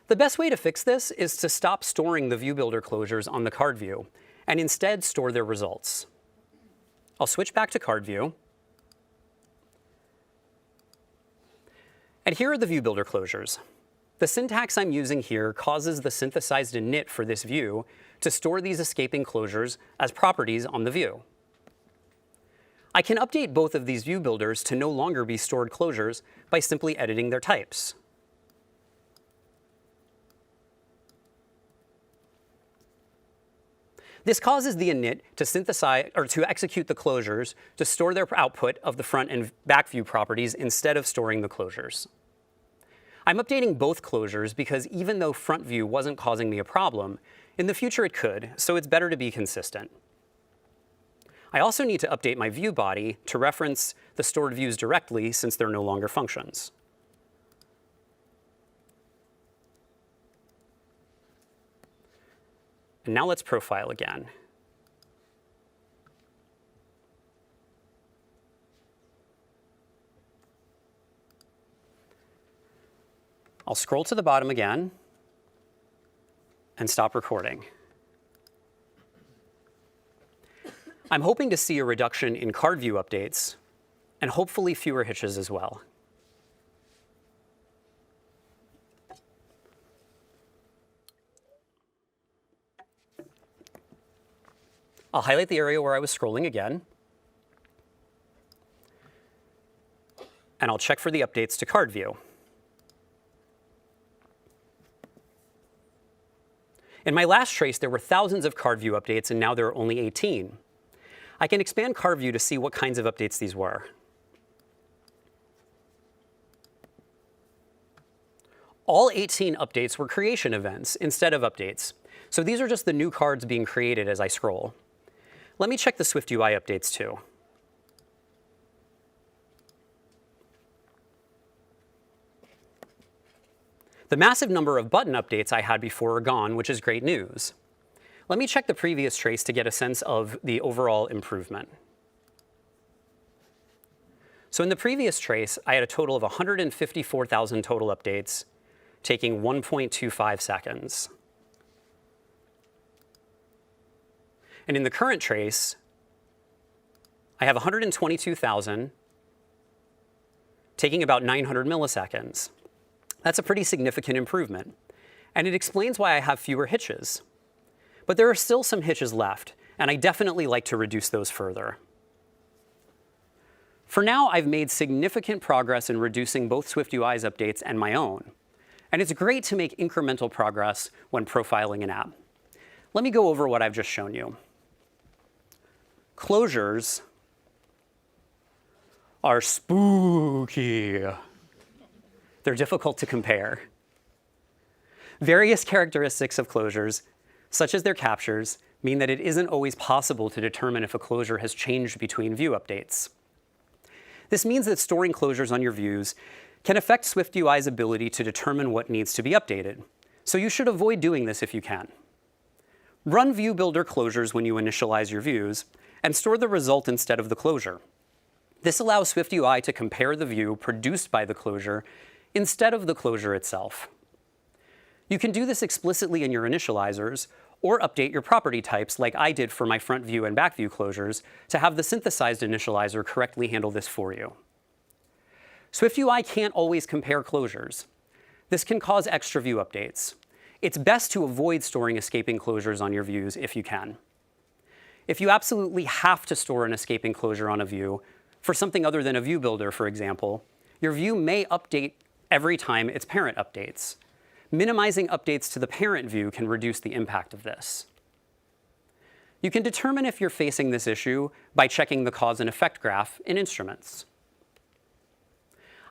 The best way to fix this is to stop storing the view builder closures on the card view and instead store their results. I'll switch back to card view. And here are the view builder closures. The syntax I'm using here causes the synthesized init for this view to store these escaping closures as properties on the view. I can update both of these view builders to no longer be stored closures by simply editing their types. This causes the init to synthesize or to execute the closures to store their output of the front and back view properties instead of storing the closures. I'm updating both closures because even though front view wasn't causing me a problem, in the future it could, so it's better to be consistent. I also need to update my view body to reference the stored views directly since they're no longer functions. And now let's profile again. I'll scroll to the bottom again and stop recording. I'm hoping to see a reduction in card view updates and hopefully fewer hitches as well. I'll highlight the area where I was scrolling again, and I'll check for the updates to card view. In my last trace, there were thousands of card view updates, and now there are only 18. I can expand card view to see what kinds of updates these were. All 18 updates were creation events instead of updates. So these are just the new cards being created as I scroll. Let me check the SwiftUI updates too. The massive number of button updates I had before are gone, which is great news. Let me check the previous trace to get a sense of the overall improvement. So in the previous trace, I had a total of 154,000 total updates, taking 1.25 seconds. And in the current trace, I have 122,000, taking about 900 milliseconds. That's a pretty significant improvement. And it explains why I have fewer hitches. But there are still some hitches left, and I definitely like to reduce those further. For now, I've made significant progress in reducing both SwiftUI's updates and my own. And it's great to make incremental progress when profiling an app. Let me go over what I've just shown you. Closures are spooky. They're difficult to compare. Various characteristics of closures, such as their captures, mean that it isn't always possible to determine if a closure has changed between view updates. This means that storing closures on your views can affect SwiftUI's ability to determine what needs to be updated, so you should avoid doing this if you can. Run view builder closures when you initialize your views, and store the result instead of the closure. This allows SwiftUI to compare the view produced by the closure instead of the closure itself. You can do this explicitly in your initializers, or update your property types like I did for my front view and back view closures to have the synthesized initializer correctly handle this for you. SwiftUI can't always compare closures. This can cause extra view updates. It's best to avoid storing escaping closures on your views if you can. If you absolutely have to store an escaping closure on a view, for something other than a view builder, for example, your view may update every time its parent updates. Minimizing updates to the parent view can reduce the impact of this. You can determine if you're facing this issue by checking the cause and effect graph in Instruments.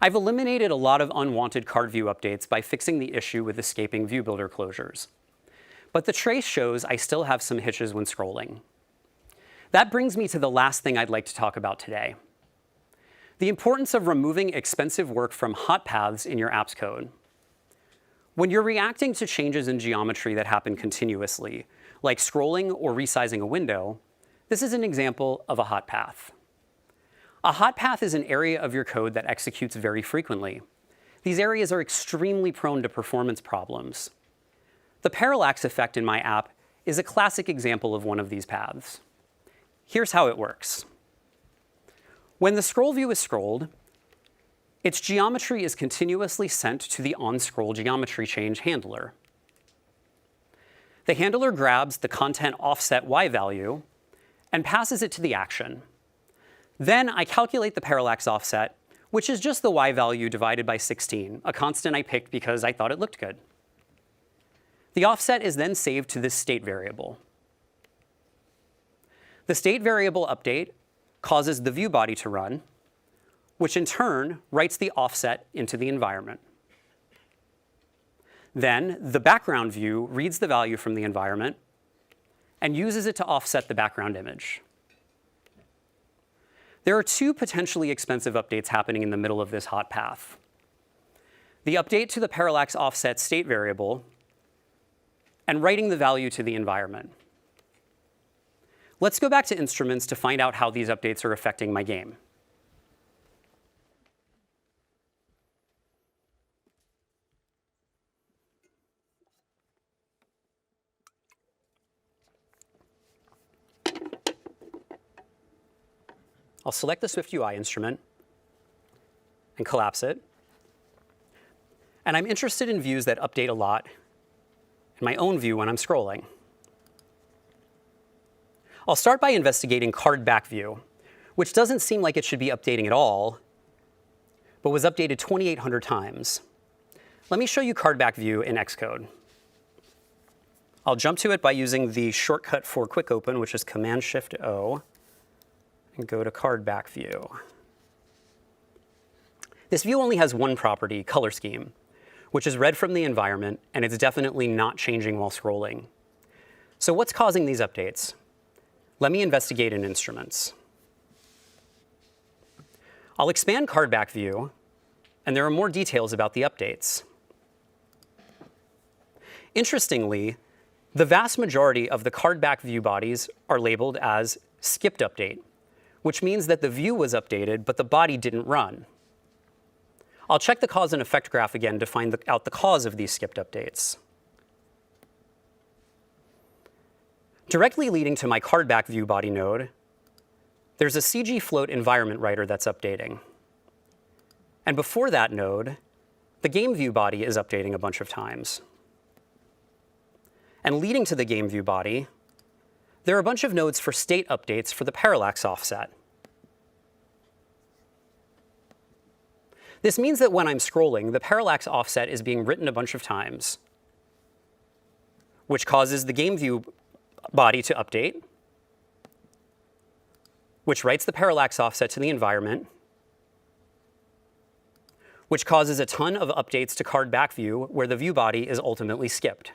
I've eliminated a lot of unwanted card view updates by fixing the issue with escaping view builder closures. But the trace shows I still have some hitches when scrolling. That brings me to the last thing I'd like to talk about today: the importance of removing expensive work from hot paths in your app's code. When you're reacting to changes in geometry that happen continuously, like scrolling or resizing a window, this is an example of a hot path. A hot path is an area of your code that executes very frequently. These areas are extremely prone to performance problems. The parallax effect in my app is a classic example of one of these paths. Here's how it works. When the scroll view is scrolled, its geometry is continuously sent to the onScroll geometry change handler. The handler grabs the content offset Y value and passes it to the action. Then I calculate the parallax offset, which is just the y value divided by 16, a constant I picked because I thought it looked good. The offset is then saved to this state variable. The state variable update causes the view body to run, which in turn writes the offset into the environment. Then the background view reads the value from the environment and uses it to offset the background image. There are two potentially expensive updates happening in the middle of this hot path. The update to the parallax offset state variable and writing the value to the environment. Let's go back to instruments to find out how these updates are affecting my game. I'll select the SwiftUI instrument and collapse it. And I'm interested in views that update a lot in my own view when I'm scrolling. I'll start by investigating card back view, which doesn't seem like it should be updating at all, but was updated 2,800 times. Let me show you card back view in Xcode. I'll jump to it by using the shortcut for quick open, which is Command-Shift-O, and go to card back view. This view only has one property, color scheme, which is read from the environment, and it's definitely not changing while scrolling. So what's causing these updates? Let me investigate in instruments. I'll expand card back view, and there are more details about the updates. Interestingly, the vast majority of the card back view bodies are labeled as skipped update, which means that the view was updated, but the body didn't run. I'll check the cause and effect graph again to find out the cause of these skipped updates. Directly leading to my card back view body node, there's a CG float environment writer that's updating. And before that node, the game view body is updating a bunch of times. And leading to the game view body, there are a bunch of nodes for state updates for the parallax offset. This means that when I'm scrolling, the parallax offset is being written a bunch of times, which causes the game view body to update, which writes the parallax offset to the environment, which causes a ton of updates to card back view, where the view body is ultimately skipped.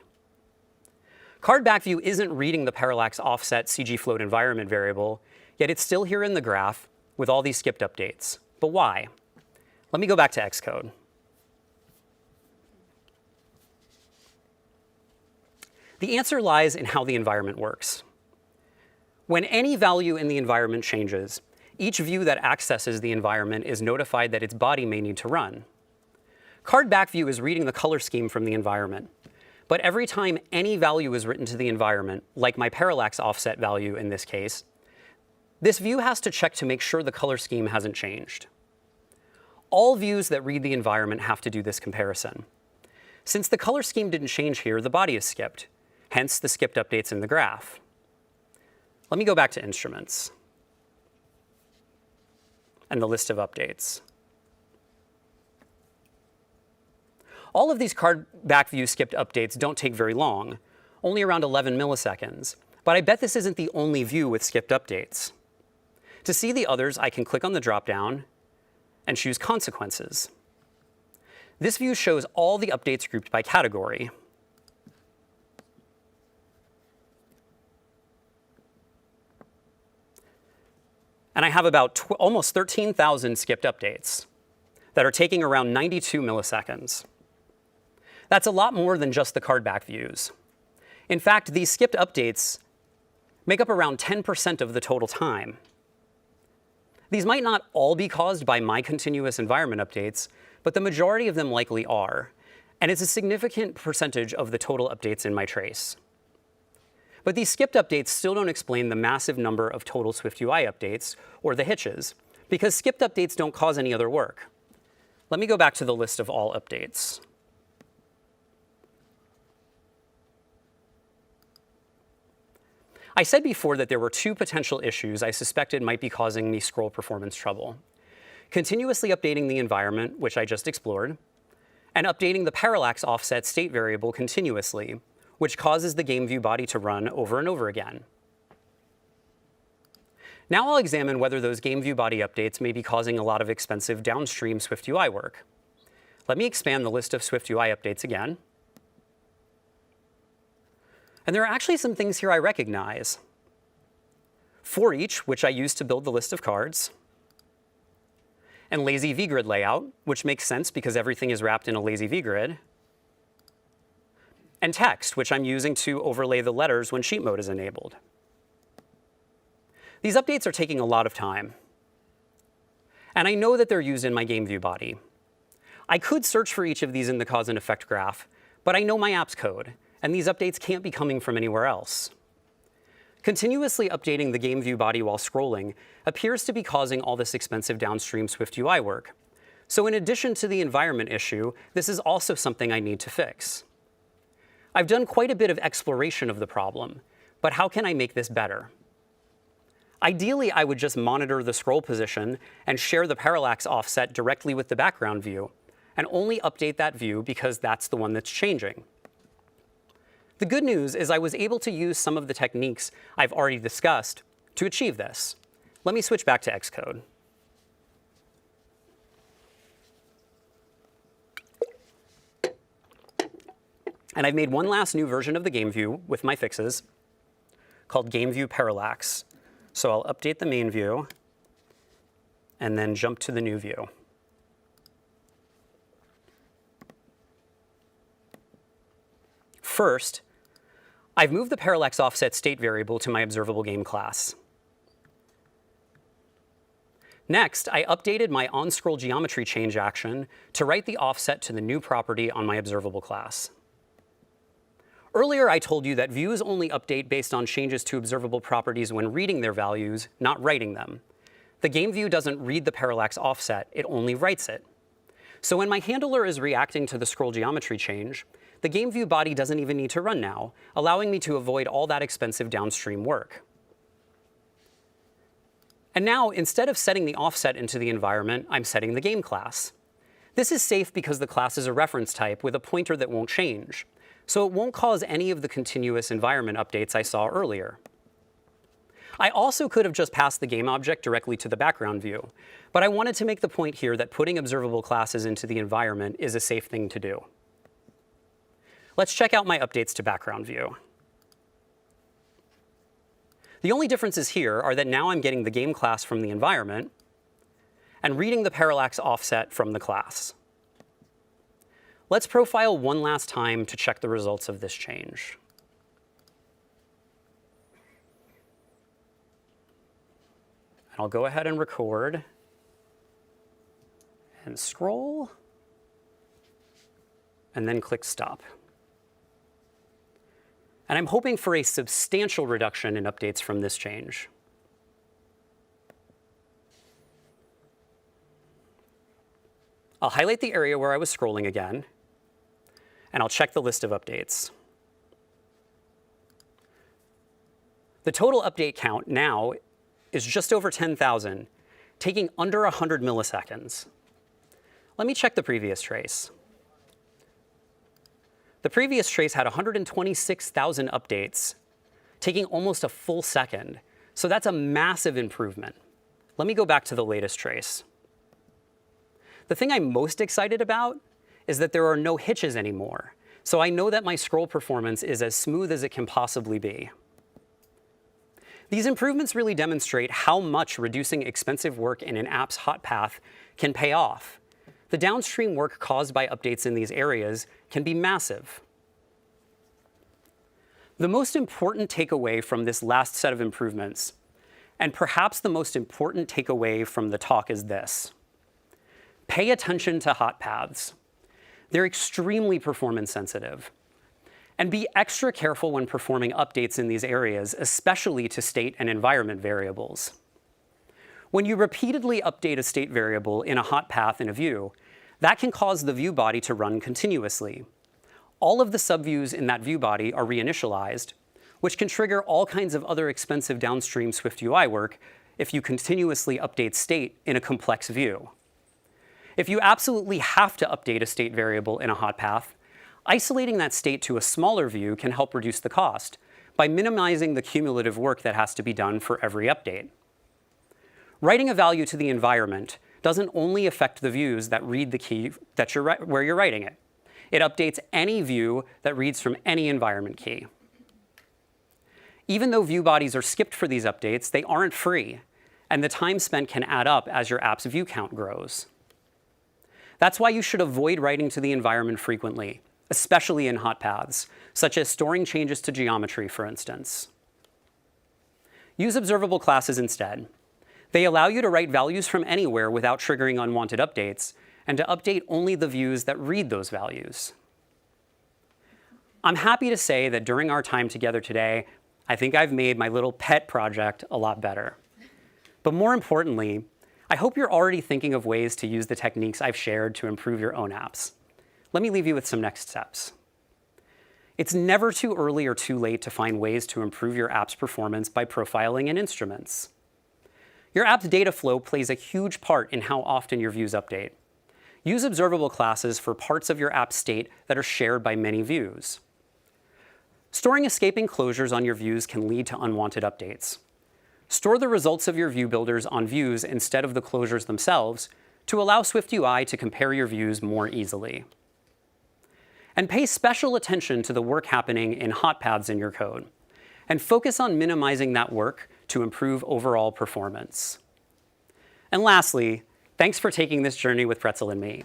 Card back view isn't reading the parallax offset CG float environment variable, yet it's still here in the graph with all these skipped updates. But why? Let me go back to Xcode. The answer lies in how the environment works. When any value in the environment changes, each view that accesses the environment is notified that its body may need to run. Card back view is reading the color scheme from the environment. But every time any value is written to the environment, like my parallax offset value in this case, this view has to check to make sure the color scheme hasn't changed. All views that read the environment have to do this comparison. Since the color scheme didn't change here, the body is skipped, hence the skipped updates in the graph. Let me go back to instruments and the list of updates. All of these card back view skipped updates don't take very long, only around 11 milliseconds. But I bet this isn't the only view with skipped updates. To see the others, I can click on the dropdown and choose consequences. This view shows all the updates grouped by category. And I have about almost 13,000 skipped updates that are taking around 92 milliseconds. That's a lot more than just the card back views. In fact, these skipped updates make up around 10% of the total time. These might not all be caused by my continuous environment updates, but the majority of them likely are, and it's a significant percentage of the total updates in my trace. But these skipped updates still don't explain the massive number of total SwiftUI updates, or the hitches, because skipped updates don't cause any other work. Let me go back to the list of all updates. I said before that there were two potential issues I suspected might be causing me scroll performance trouble. Continuously updating the environment, which I just explored, and updating the parallax offset state variable continuously, which causes the game view body to run over and over again. Now I'll examine whether those game view body updates may be causing a lot of expensive downstream SwiftUI work. Let me expand the list of SwiftUI updates again. And there are actually some things here I recognize. For each, which I use to build the list of cards, and lazy vgrid layout, which makes sense because everything is wrapped in a lazy vgrid, and text, which I'm using to overlay the letters when sheet mode is enabled. These updates are taking a lot of time. And I know that they're used in my game view body. I could search for each of these in the cause and effect graph, but I know my app's code, and these updates can't be coming from anywhere else. Continuously updating the game view body while scrolling appears to be causing all this expensive downstream SwiftUI work. So in addition to the environment issue, this is also something I need to fix. I've done quite a bit of exploration of the problem, but how can I make this better? Ideally, I would just monitor the scroll position and share the parallax offset directly with the background view, and only update that view because that's the one that's changing. The good news is I was able to use some of the techniques I've already discussed to achieve this. Let me switch back to Xcode. And I've made one last new version of the game view with my fixes called Game View Parallax. So I'll update the main view and then jump to the new view. First, I've moved the parallax offset state variable to my observable game class. Next, I updated my on-scroll geometry change action to write the offset to the new property on my observable class. Earlier, I told you that views only update based on changes to observable properties when reading their values, not writing them. The game view doesn't read the parallax offset, it only writes it. So when my handler is reacting to the scroll geometry change, the game view body doesn't even need to run now, allowing me to avoid all that expensive downstream work. And now, instead of setting the offset into the environment, I'm setting the game class. This is safe because the class is a reference type with a pointer that won't change, so it won't cause any of the continuous environment updates I saw earlier. I also could have just passed the game object directly to the background view, but I wanted to make the point here that putting observable classes into the environment is a safe thing to do. Let's check out my updates to background view. The only differences here are that now I'm getting the game class from the environment and reading the parallax offset from the class. Let's profile one last time to check the results of this change. And I'll go ahead and record and scroll, and then click stop. And I'm hoping for a substantial reduction in updates from this change. I'll highlight the area where I was scrolling again, and I'll check the list of updates. The total update count now is just over 10,000, taking under 100 milliseconds. Let me check the previous trace. The previous trace had 126,000 updates, taking almost a full second. So that's a massive improvement. Let me go back to the latest trace. The thing I'm most excited about is that there are no hitches anymore. So I know that my scroll performance is as smooth as it can possibly be. These improvements really demonstrate how much reducing expensive work in an app's hot path can pay off. The downstream work caused by updates in these areas can be massive. The most important takeaway from this last set of improvements, and perhaps the most important takeaway from the talk, is this. Pay attention to hot paths. They're extremely performance sensitive. And be extra careful when performing updates in these areas, especially to state and environment variables. When you repeatedly update a state variable in a hot path in a view, that can cause the view body to run continuously. All of the subviews in that view body are reinitialized, which can trigger all kinds of other expensive downstream SwiftUI work if you continuously update state in a complex view. If you absolutely have to update a state variable in a hot path, isolating that state to a smaller view can help reduce the cost by minimizing the cumulative work that has to be done for every update. Writing a value to the environment doesn't only affect the views that read the key where you're writing it. It updates any view that reads from any environment key. Even though view bodies are skipped for these updates, they aren't free, and the time spent can add up as your app's view count grows. That's why you should avoid writing to the environment frequently, especially in hot paths, such as storing changes to geometry, for instance. Use observable classes instead. They allow you to write values from anywhere without triggering unwanted updates, and to update only the views that read those values. I'm happy to say that during our time together today, I think I've made my little pet project a lot better. But more importantly, I hope you're already thinking of ways to use the techniques I've shared to improve your own apps. Let me leave you with some next steps. It's never too early or too late to find ways to improve your app's performance by profiling in instruments. Your app's data flow plays a huge part in how often your views update. Use observable classes for parts of your app state that are shared by many views. Storing escaping closures on your views can lead to unwanted updates. Store the results of your view builders on views instead of the closures themselves to allow SwiftUI to compare your views more easily. And pay special attention to the work happening in hot paths in your code, and focus on minimizing that work to improve overall performance. And lastly, thanks for taking this journey with Pretzel and me.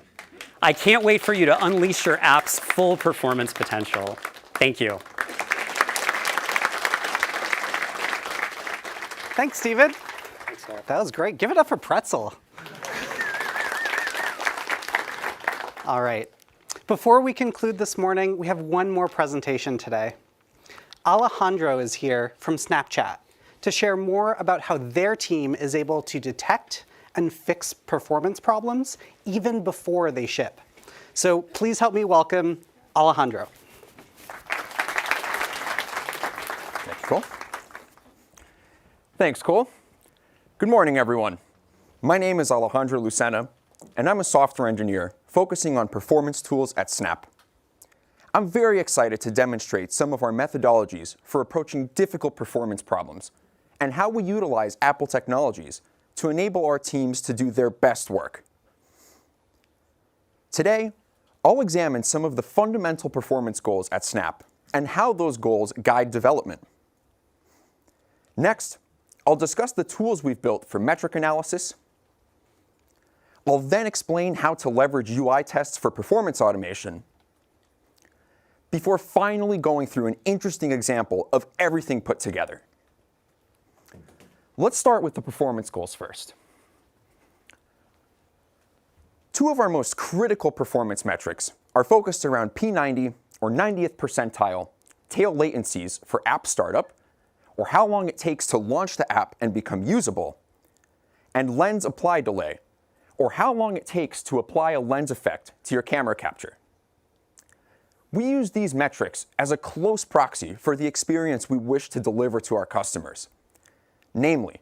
I can't wait for you to unleash your app's full performance potential. Thank you. Thanks, Steven. Thanks, Sarah. That was great. Give it up for Pretzel. All right. Before we conclude this morning, we have one more presentation today. Alejandro is here from Snapchat to share more about how their team is able to detect and fix performance problems even before they ship. So please help me welcome Alejandro. Thanks, Cole. Thanks, Cole. Good morning, everyone. My name is Alejandro Lucena, and I'm a software engineer focusing on performance tools at Snap. I'm very excited to demonstrate some of our methodologies for approaching difficult performance problems and how we utilize Apple technologies to enable our teams to do their best work. Today, I'll examine some of the fundamental performance goals at Snap and how those goals guide development. Next, I'll discuss the tools we've built for metric analysis. I'll then explain how to leverage UI tests for performance automation, before finally going through an interesting example of everything put together. Let's start with the performance goals first. Two of our most critical performance metrics are focused around P90 or 90th percentile tail latencies for app startup, or how long it takes to launch the app and become usable, and lens apply delay, or how long it takes to apply a lens effect to your camera capture. We use these metrics as a close proxy for the experience we wish to deliver to our customers. Namely,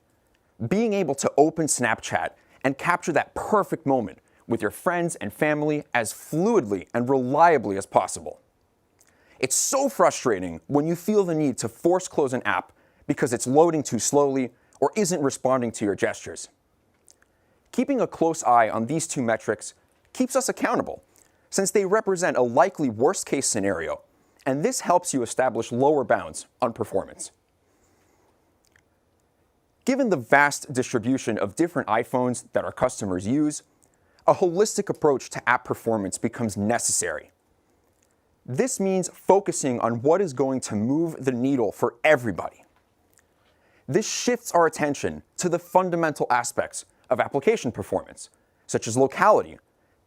being able to open Snapchat and capture that perfect moment with your friends and family as fluidly and reliably as possible. It's so frustrating when you feel the need to force close an app because it's loading too slowly or isn't responding to your gestures. Keeping a close eye on these two metrics keeps us accountable, since they represent a likely worst-case scenario, and this helps you establish lower bounds on performance. Given the vast distribution of different iPhones that our customers use, a holistic approach to app performance becomes necessary. This means focusing on what is going to move the needle for everybody. This shifts our attention to the fundamental aspects of application performance, such as locality,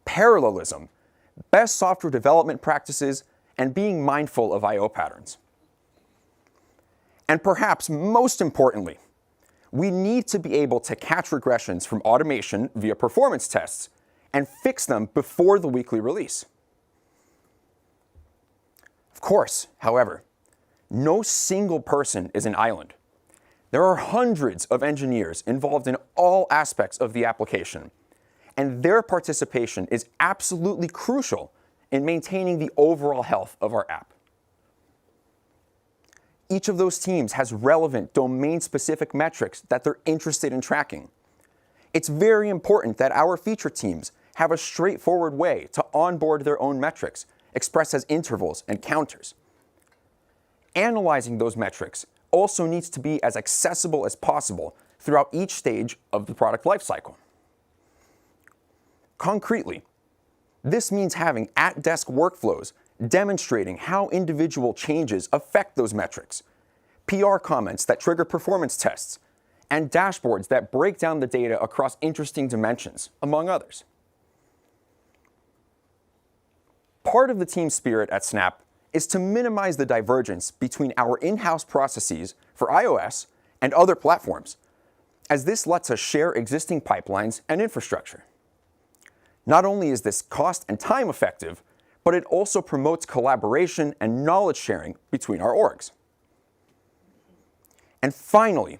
parallelism, best software development practices, and being mindful of I/O patterns. And perhaps most importantly, we need to be able to catch regressions from automation via performance tests and fix them before the weekly release. Of course, however, no single person is an island. There are hundreds of engineers involved in all aspects of the application, and their participation is absolutely crucial in maintaining the overall health of our app. Each of those teams has relevant domain-specific metrics that they're interested in tracking. It's very important that our feature teams have a straightforward way to onboard their own metrics, expressed as intervals and counters. Analyzing those metrics also needs to be as accessible as possible throughout each stage of the product lifecycle. Concretely, this means having at-desk workflows demonstrating how individual changes affect those metrics, PR comments that trigger performance tests, and dashboards that break down the data across interesting dimensions, among others. Part of the team spirit at Snap is to minimize the divergence between our in-house processes for iOS and other platforms, as this lets us share existing pipelines and infrastructure. Not only is this cost and time effective, but it also promotes collaboration and knowledge sharing between our orgs. And finally,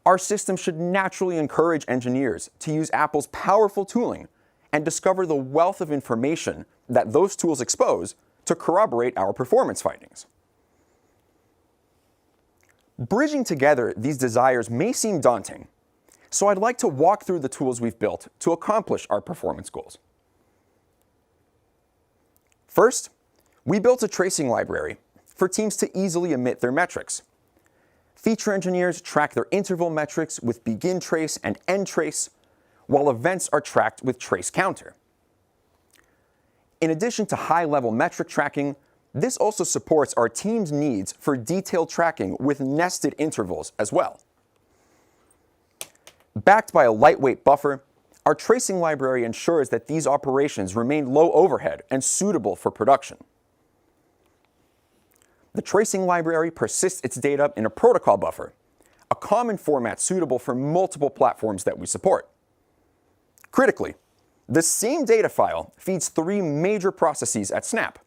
our system should naturally encourage engineers to use Apple's powerful tooling and discover the wealth of information that those tools expose to corroborate our performance findings. Bridging together these desires may seem daunting, so I'd like to walk through the tools we've built to accomplish our performance goals. First, we built a tracing library for teams to easily emit their metrics. Feature engineers track their interval metrics with begin trace and end trace, while events are tracked with trace counter. In addition to high-level metric tracking, this also supports our team's needs for detailed tracking with nested intervals as well. Backed by a lightweight buffer, our tracing library ensures that these operations remain low overhead and suitable for production. The tracing library persists its data in a protocol buffer, a common format suitable for multiple platforms that we support. Critically, the same data file feeds three major processes at Snap: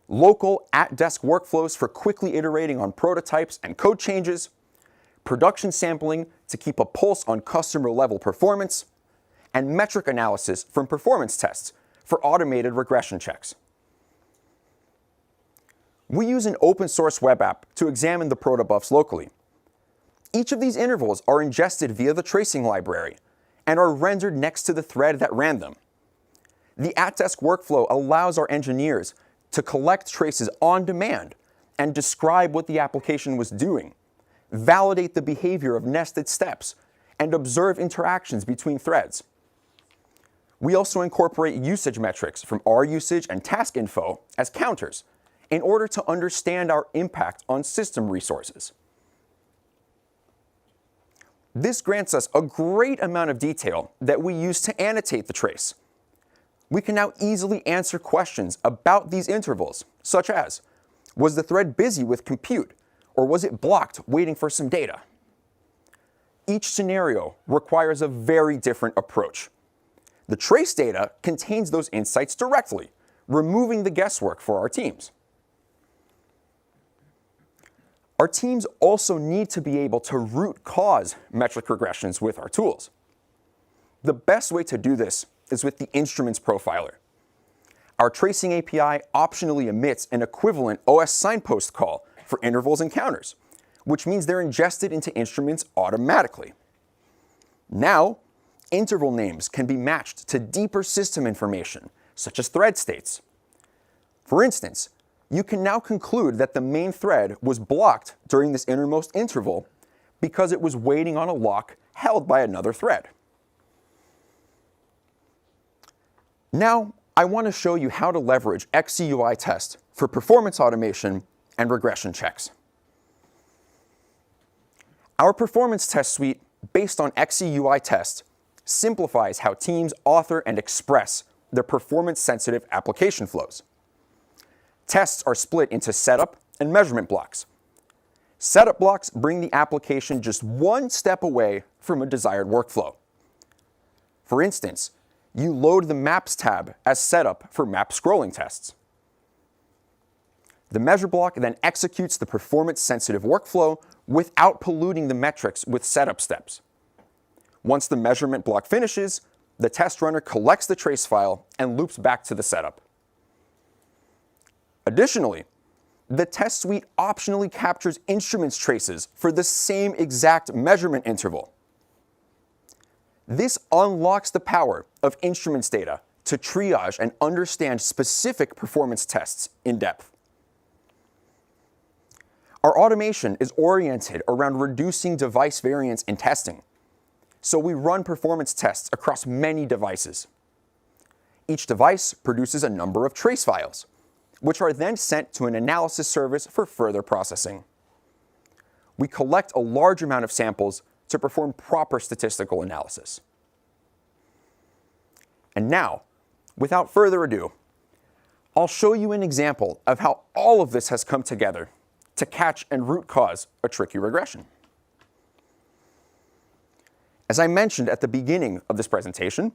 local at-desk workflows for quickly iterating on prototypes and code changes, production sampling to keep a pulse on customer-level performance, and metric analysis from performance tests for automated regression checks. We use an open-source web app to examine the protobufs locally. Each of these intervals are ingested via the tracing library and are rendered next to the thread that ran them. The at-desk workflow allows our engineers to collect traces on demand and describe what the application was doing, validate the behavior of nested steps, and observe interactions between threads. We also incorporate usage metrics from our usage and task info as counters in order to understand our impact on system resources. This grants us a great amount of detail that we use to annotate the trace. We can now easily answer questions about these intervals, such as, was the thread busy with compute, or was it blocked waiting for some data? Each scenario requires a very different approach. The trace data contains those insights directly, removing the guesswork for our teams. Our teams also need to be able to root cause metric regressions with our tools. The best way to do this is with the instruments profiler. Our tracing API optionally emits an equivalent OS signpost call for intervals and counters, which means they're ingested into instruments automatically. Now, interval names can be matched to deeper system information, such as thread states. For instance, you can now conclude that the main thread was blocked during this innermost interval because it was waiting on a lock held by another thread. Now, I want to show you how to leverage XCUI test for performance automation and regression checks. Our performance test suite, based on XCUI test, simplifies how teams author and express their performance-sensitive application flows. Tests are split into setup and measurement blocks. Setup blocks bring the application just one step away from a desired workflow. For instance, you load the Maps tab as setup for map scrolling tests. The measure block then executes the performance-sensitive workflow without polluting the metrics with setup steps. Once the measurement block finishes, the test runner collects the trace file and loops back to the setup. Additionally, the test suite optionally captures instruments traces for the same exact measurement interval. This unlocks the power of instruments data to triage and understand specific performance tests in depth. Our automation is oriented around reducing device variance in testing, so we run performance tests across many devices. Each device produces a number of trace files, which are then sent to an analysis service for further processing. We collect a large amount of samples to perform proper statistical analysis. And now, without further ado, I'll show you an example of how all of this has come together to catch and root cause a tricky regression. As I mentioned at the beginning of this presentation,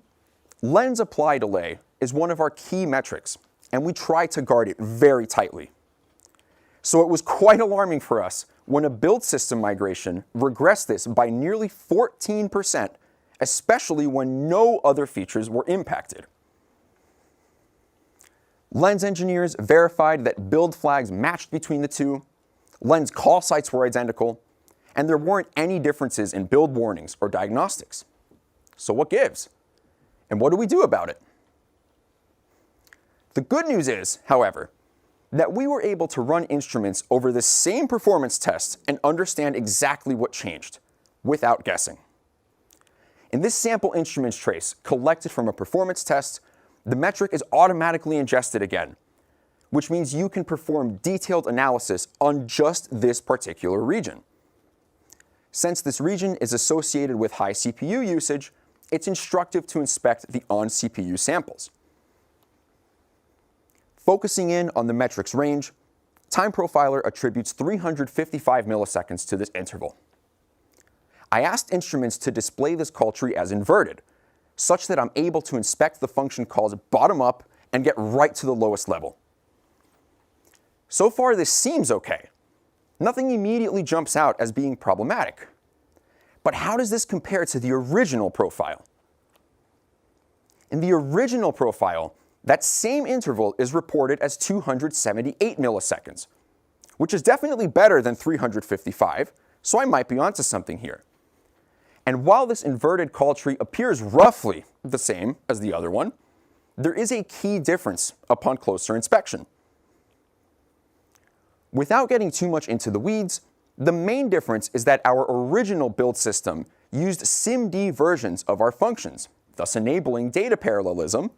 lens apply delay is one of our key metrics, and we try to guard it very tightly. So it was quite alarming for us when a build system migration regressed this by nearly 14%, especially when no other features were impacted. Lens engineers verified that build flags matched between the two, lens call sites were identical, and there weren't any differences in build warnings or diagnostics. So what gives? And what do we do about it? The good news is, however, that we were able to run instruments over the same performance tests and understand exactly what changed, without guessing. In this sample instruments trace collected from a performance test, the metric is automatically ingested again, which means you can perform detailed analysis on just this particular region. Since this region is associated with high CPU usage, it's instructive to inspect the on-CPU samples. Focusing in on the metric's range, Time Profiler attributes 355 milliseconds to this interval. I asked instruments to display this call tree as inverted, such that I'm able to inspect the function calls bottom up and get right to the lowest level. So far, this seems okay. Nothing immediately jumps out as being problematic. But how does this compare to the original profile? In the original profile, that same interval is reported as 278 milliseconds, which is definitely better than 355, so I might be onto something here. And while this inverted call tree appears roughly the same as the other one, there is a key difference upon closer inspection. Without getting too much into the weeds, the main difference is that our original build system used SIMD versions of our functions, thus enabling data parallelism,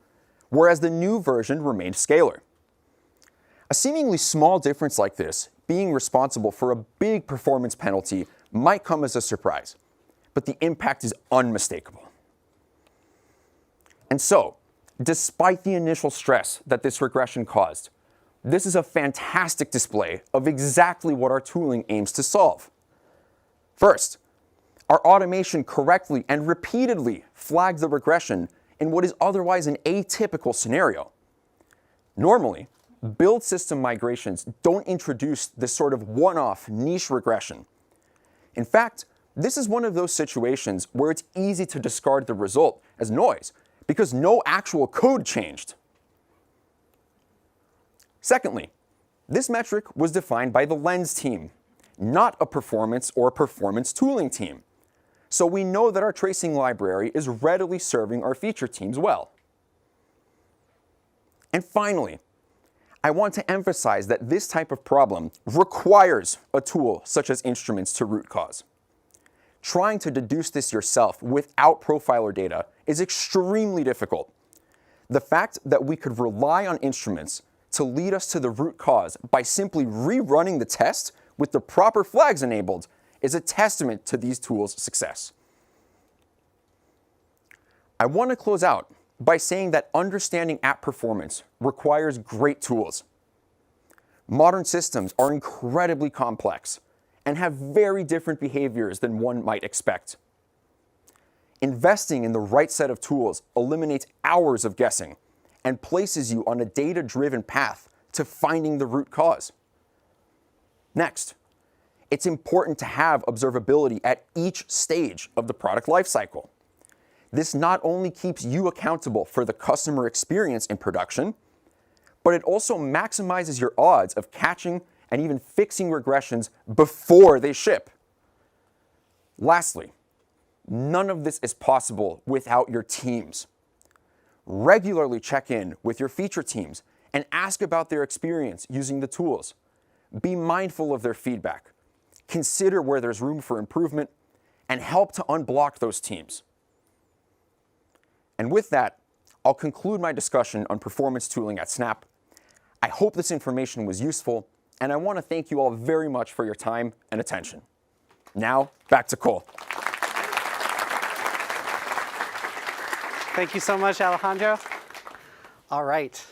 whereas the new version remained scalar. A seemingly small difference like this, being responsible for a big performance penalty, might come as a surprise, but the impact is unmistakable. And so, despite the initial stress that this regression caused, this is a fantastic display of exactly what our tooling aims to solve. First, our automation correctly and repeatedly flagged the regression in what is otherwise an atypical scenario. Normally, build system migrations don't introduce this sort of one-off niche regression. In fact, this is one of those situations where it's easy to discard the result as noise because no actual code changed. Secondly, this metric was defined by the lens team, not a performance or performance tooling team. So we know that our tracing library is readily serving our feature teams well. And finally, I want to emphasize that this type of problem requires a tool such as instruments to root cause. Trying to deduce this yourself without profiler data is extremely difficult. The fact that we could rely on instruments to lead us to the root cause by simply rerunning the test with the proper flags enabled is a testament to these tools' success. I want to close out by saying that understanding app performance requires great tools. Modern systems are incredibly complex and have very different behaviors than one might expect. Investing in the right set of tools eliminates hours of guessing and places you on a data-driven path to finding the root cause. Next, it's important to have observability at each stage of the product lifecycle. This not only keeps you accountable for the customer experience in production, but it also maximizes your odds of catching and even fixing regressions before they ship. Lastly, none of this is possible without your teams. Regularly check in with your feature teams and ask about their experience using the tools. Be mindful of their feedback. Consider where there's room for improvement and help to unblock those teams. And with that, I'll conclude my discussion on performance tooling at Snap. I hope this information was useful, and I want to thank you all very much for your time and attention. Now, back to Cole. Thank you so much, Alejandro. All right.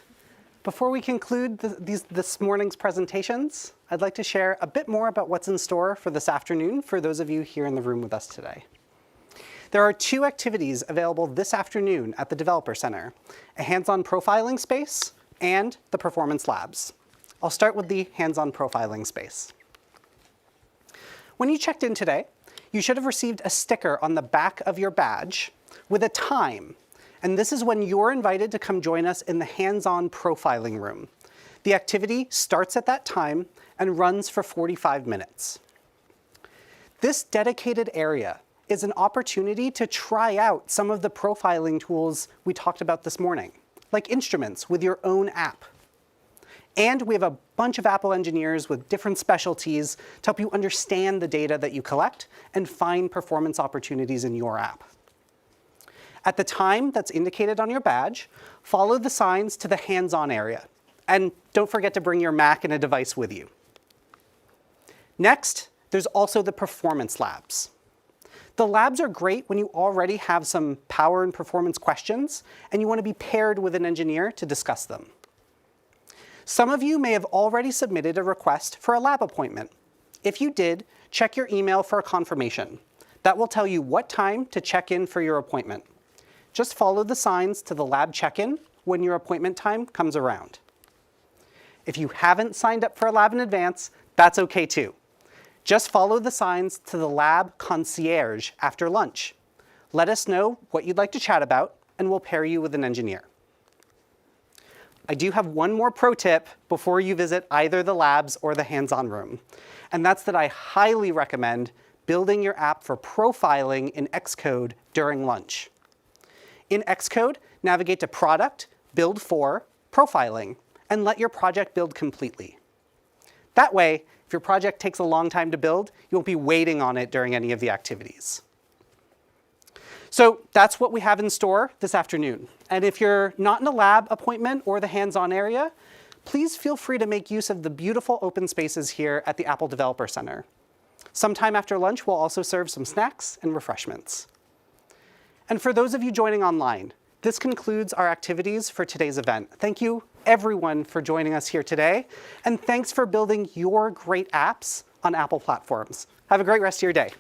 Before we conclude this morning's presentations, I'd like to share a bit more about what's in store for this afternoon for those of you here in the room with us today. There are 2 activities available this afternoon at the Developer Center, a hands-on profiling space and the performance labs. I'll start with the hands-on profiling space. When you checked in today, you should have received a sticker on the back of your badge with a time. And this is when you're invited to come join us in the hands-on profiling room. The activity starts at that time and runs for 45 minutes. This dedicated area is an opportunity to try out some of the profiling tools we talked about this morning, like instruments with your own app. And we have a bunch of Apple engineers with different specialties to help you understand the data that you collect and find performance opportunities in your app. At the time that's indicated on your badge, follow the signs to the hands-on area. And don't forget to bring your Mac and a device with you. Next, there's also the performance labs. The labs are great when you already have some power and performance questions and you want to be paired with an engineer to discuss them. Some of you may have already submitted a request for a lab appointment. If you did, check your email for a confirmation. That will tell you what time to check in for your appointment. Just follow the signs to the lab check-in when your appointment time comes around. If you haven't signed up for a lab in advance, that's okay too. Just follow the signs to the lab concierge after lunch. Let us know what you'd like to chat about, and we'll pair you with an engineer. I do have one more pro tip before you visit either the labs or the hands-on room, and that's that I highly recommend building your app for profiling in Xcode during lunch. In Xcode, navigate to Product, Build for, Profiling, and let your project build completely. That way, if your project takes a long time to build, you won't be waiting on it during any of the activities. So that's what we have in store this afternoon. And if you're not in a lab appointment or the hands-on area, please feel free to make use of the beautiful open spaces here at the Apple Developer Center. Sometime after lunch, we'll also serve some snacks and refreshments. And for those of you joining online, this concludes our activities for today's event. Thank you, everyone, for joining us here today. And thanks for building your great apps on Apple platforms. Have a great rest of your day.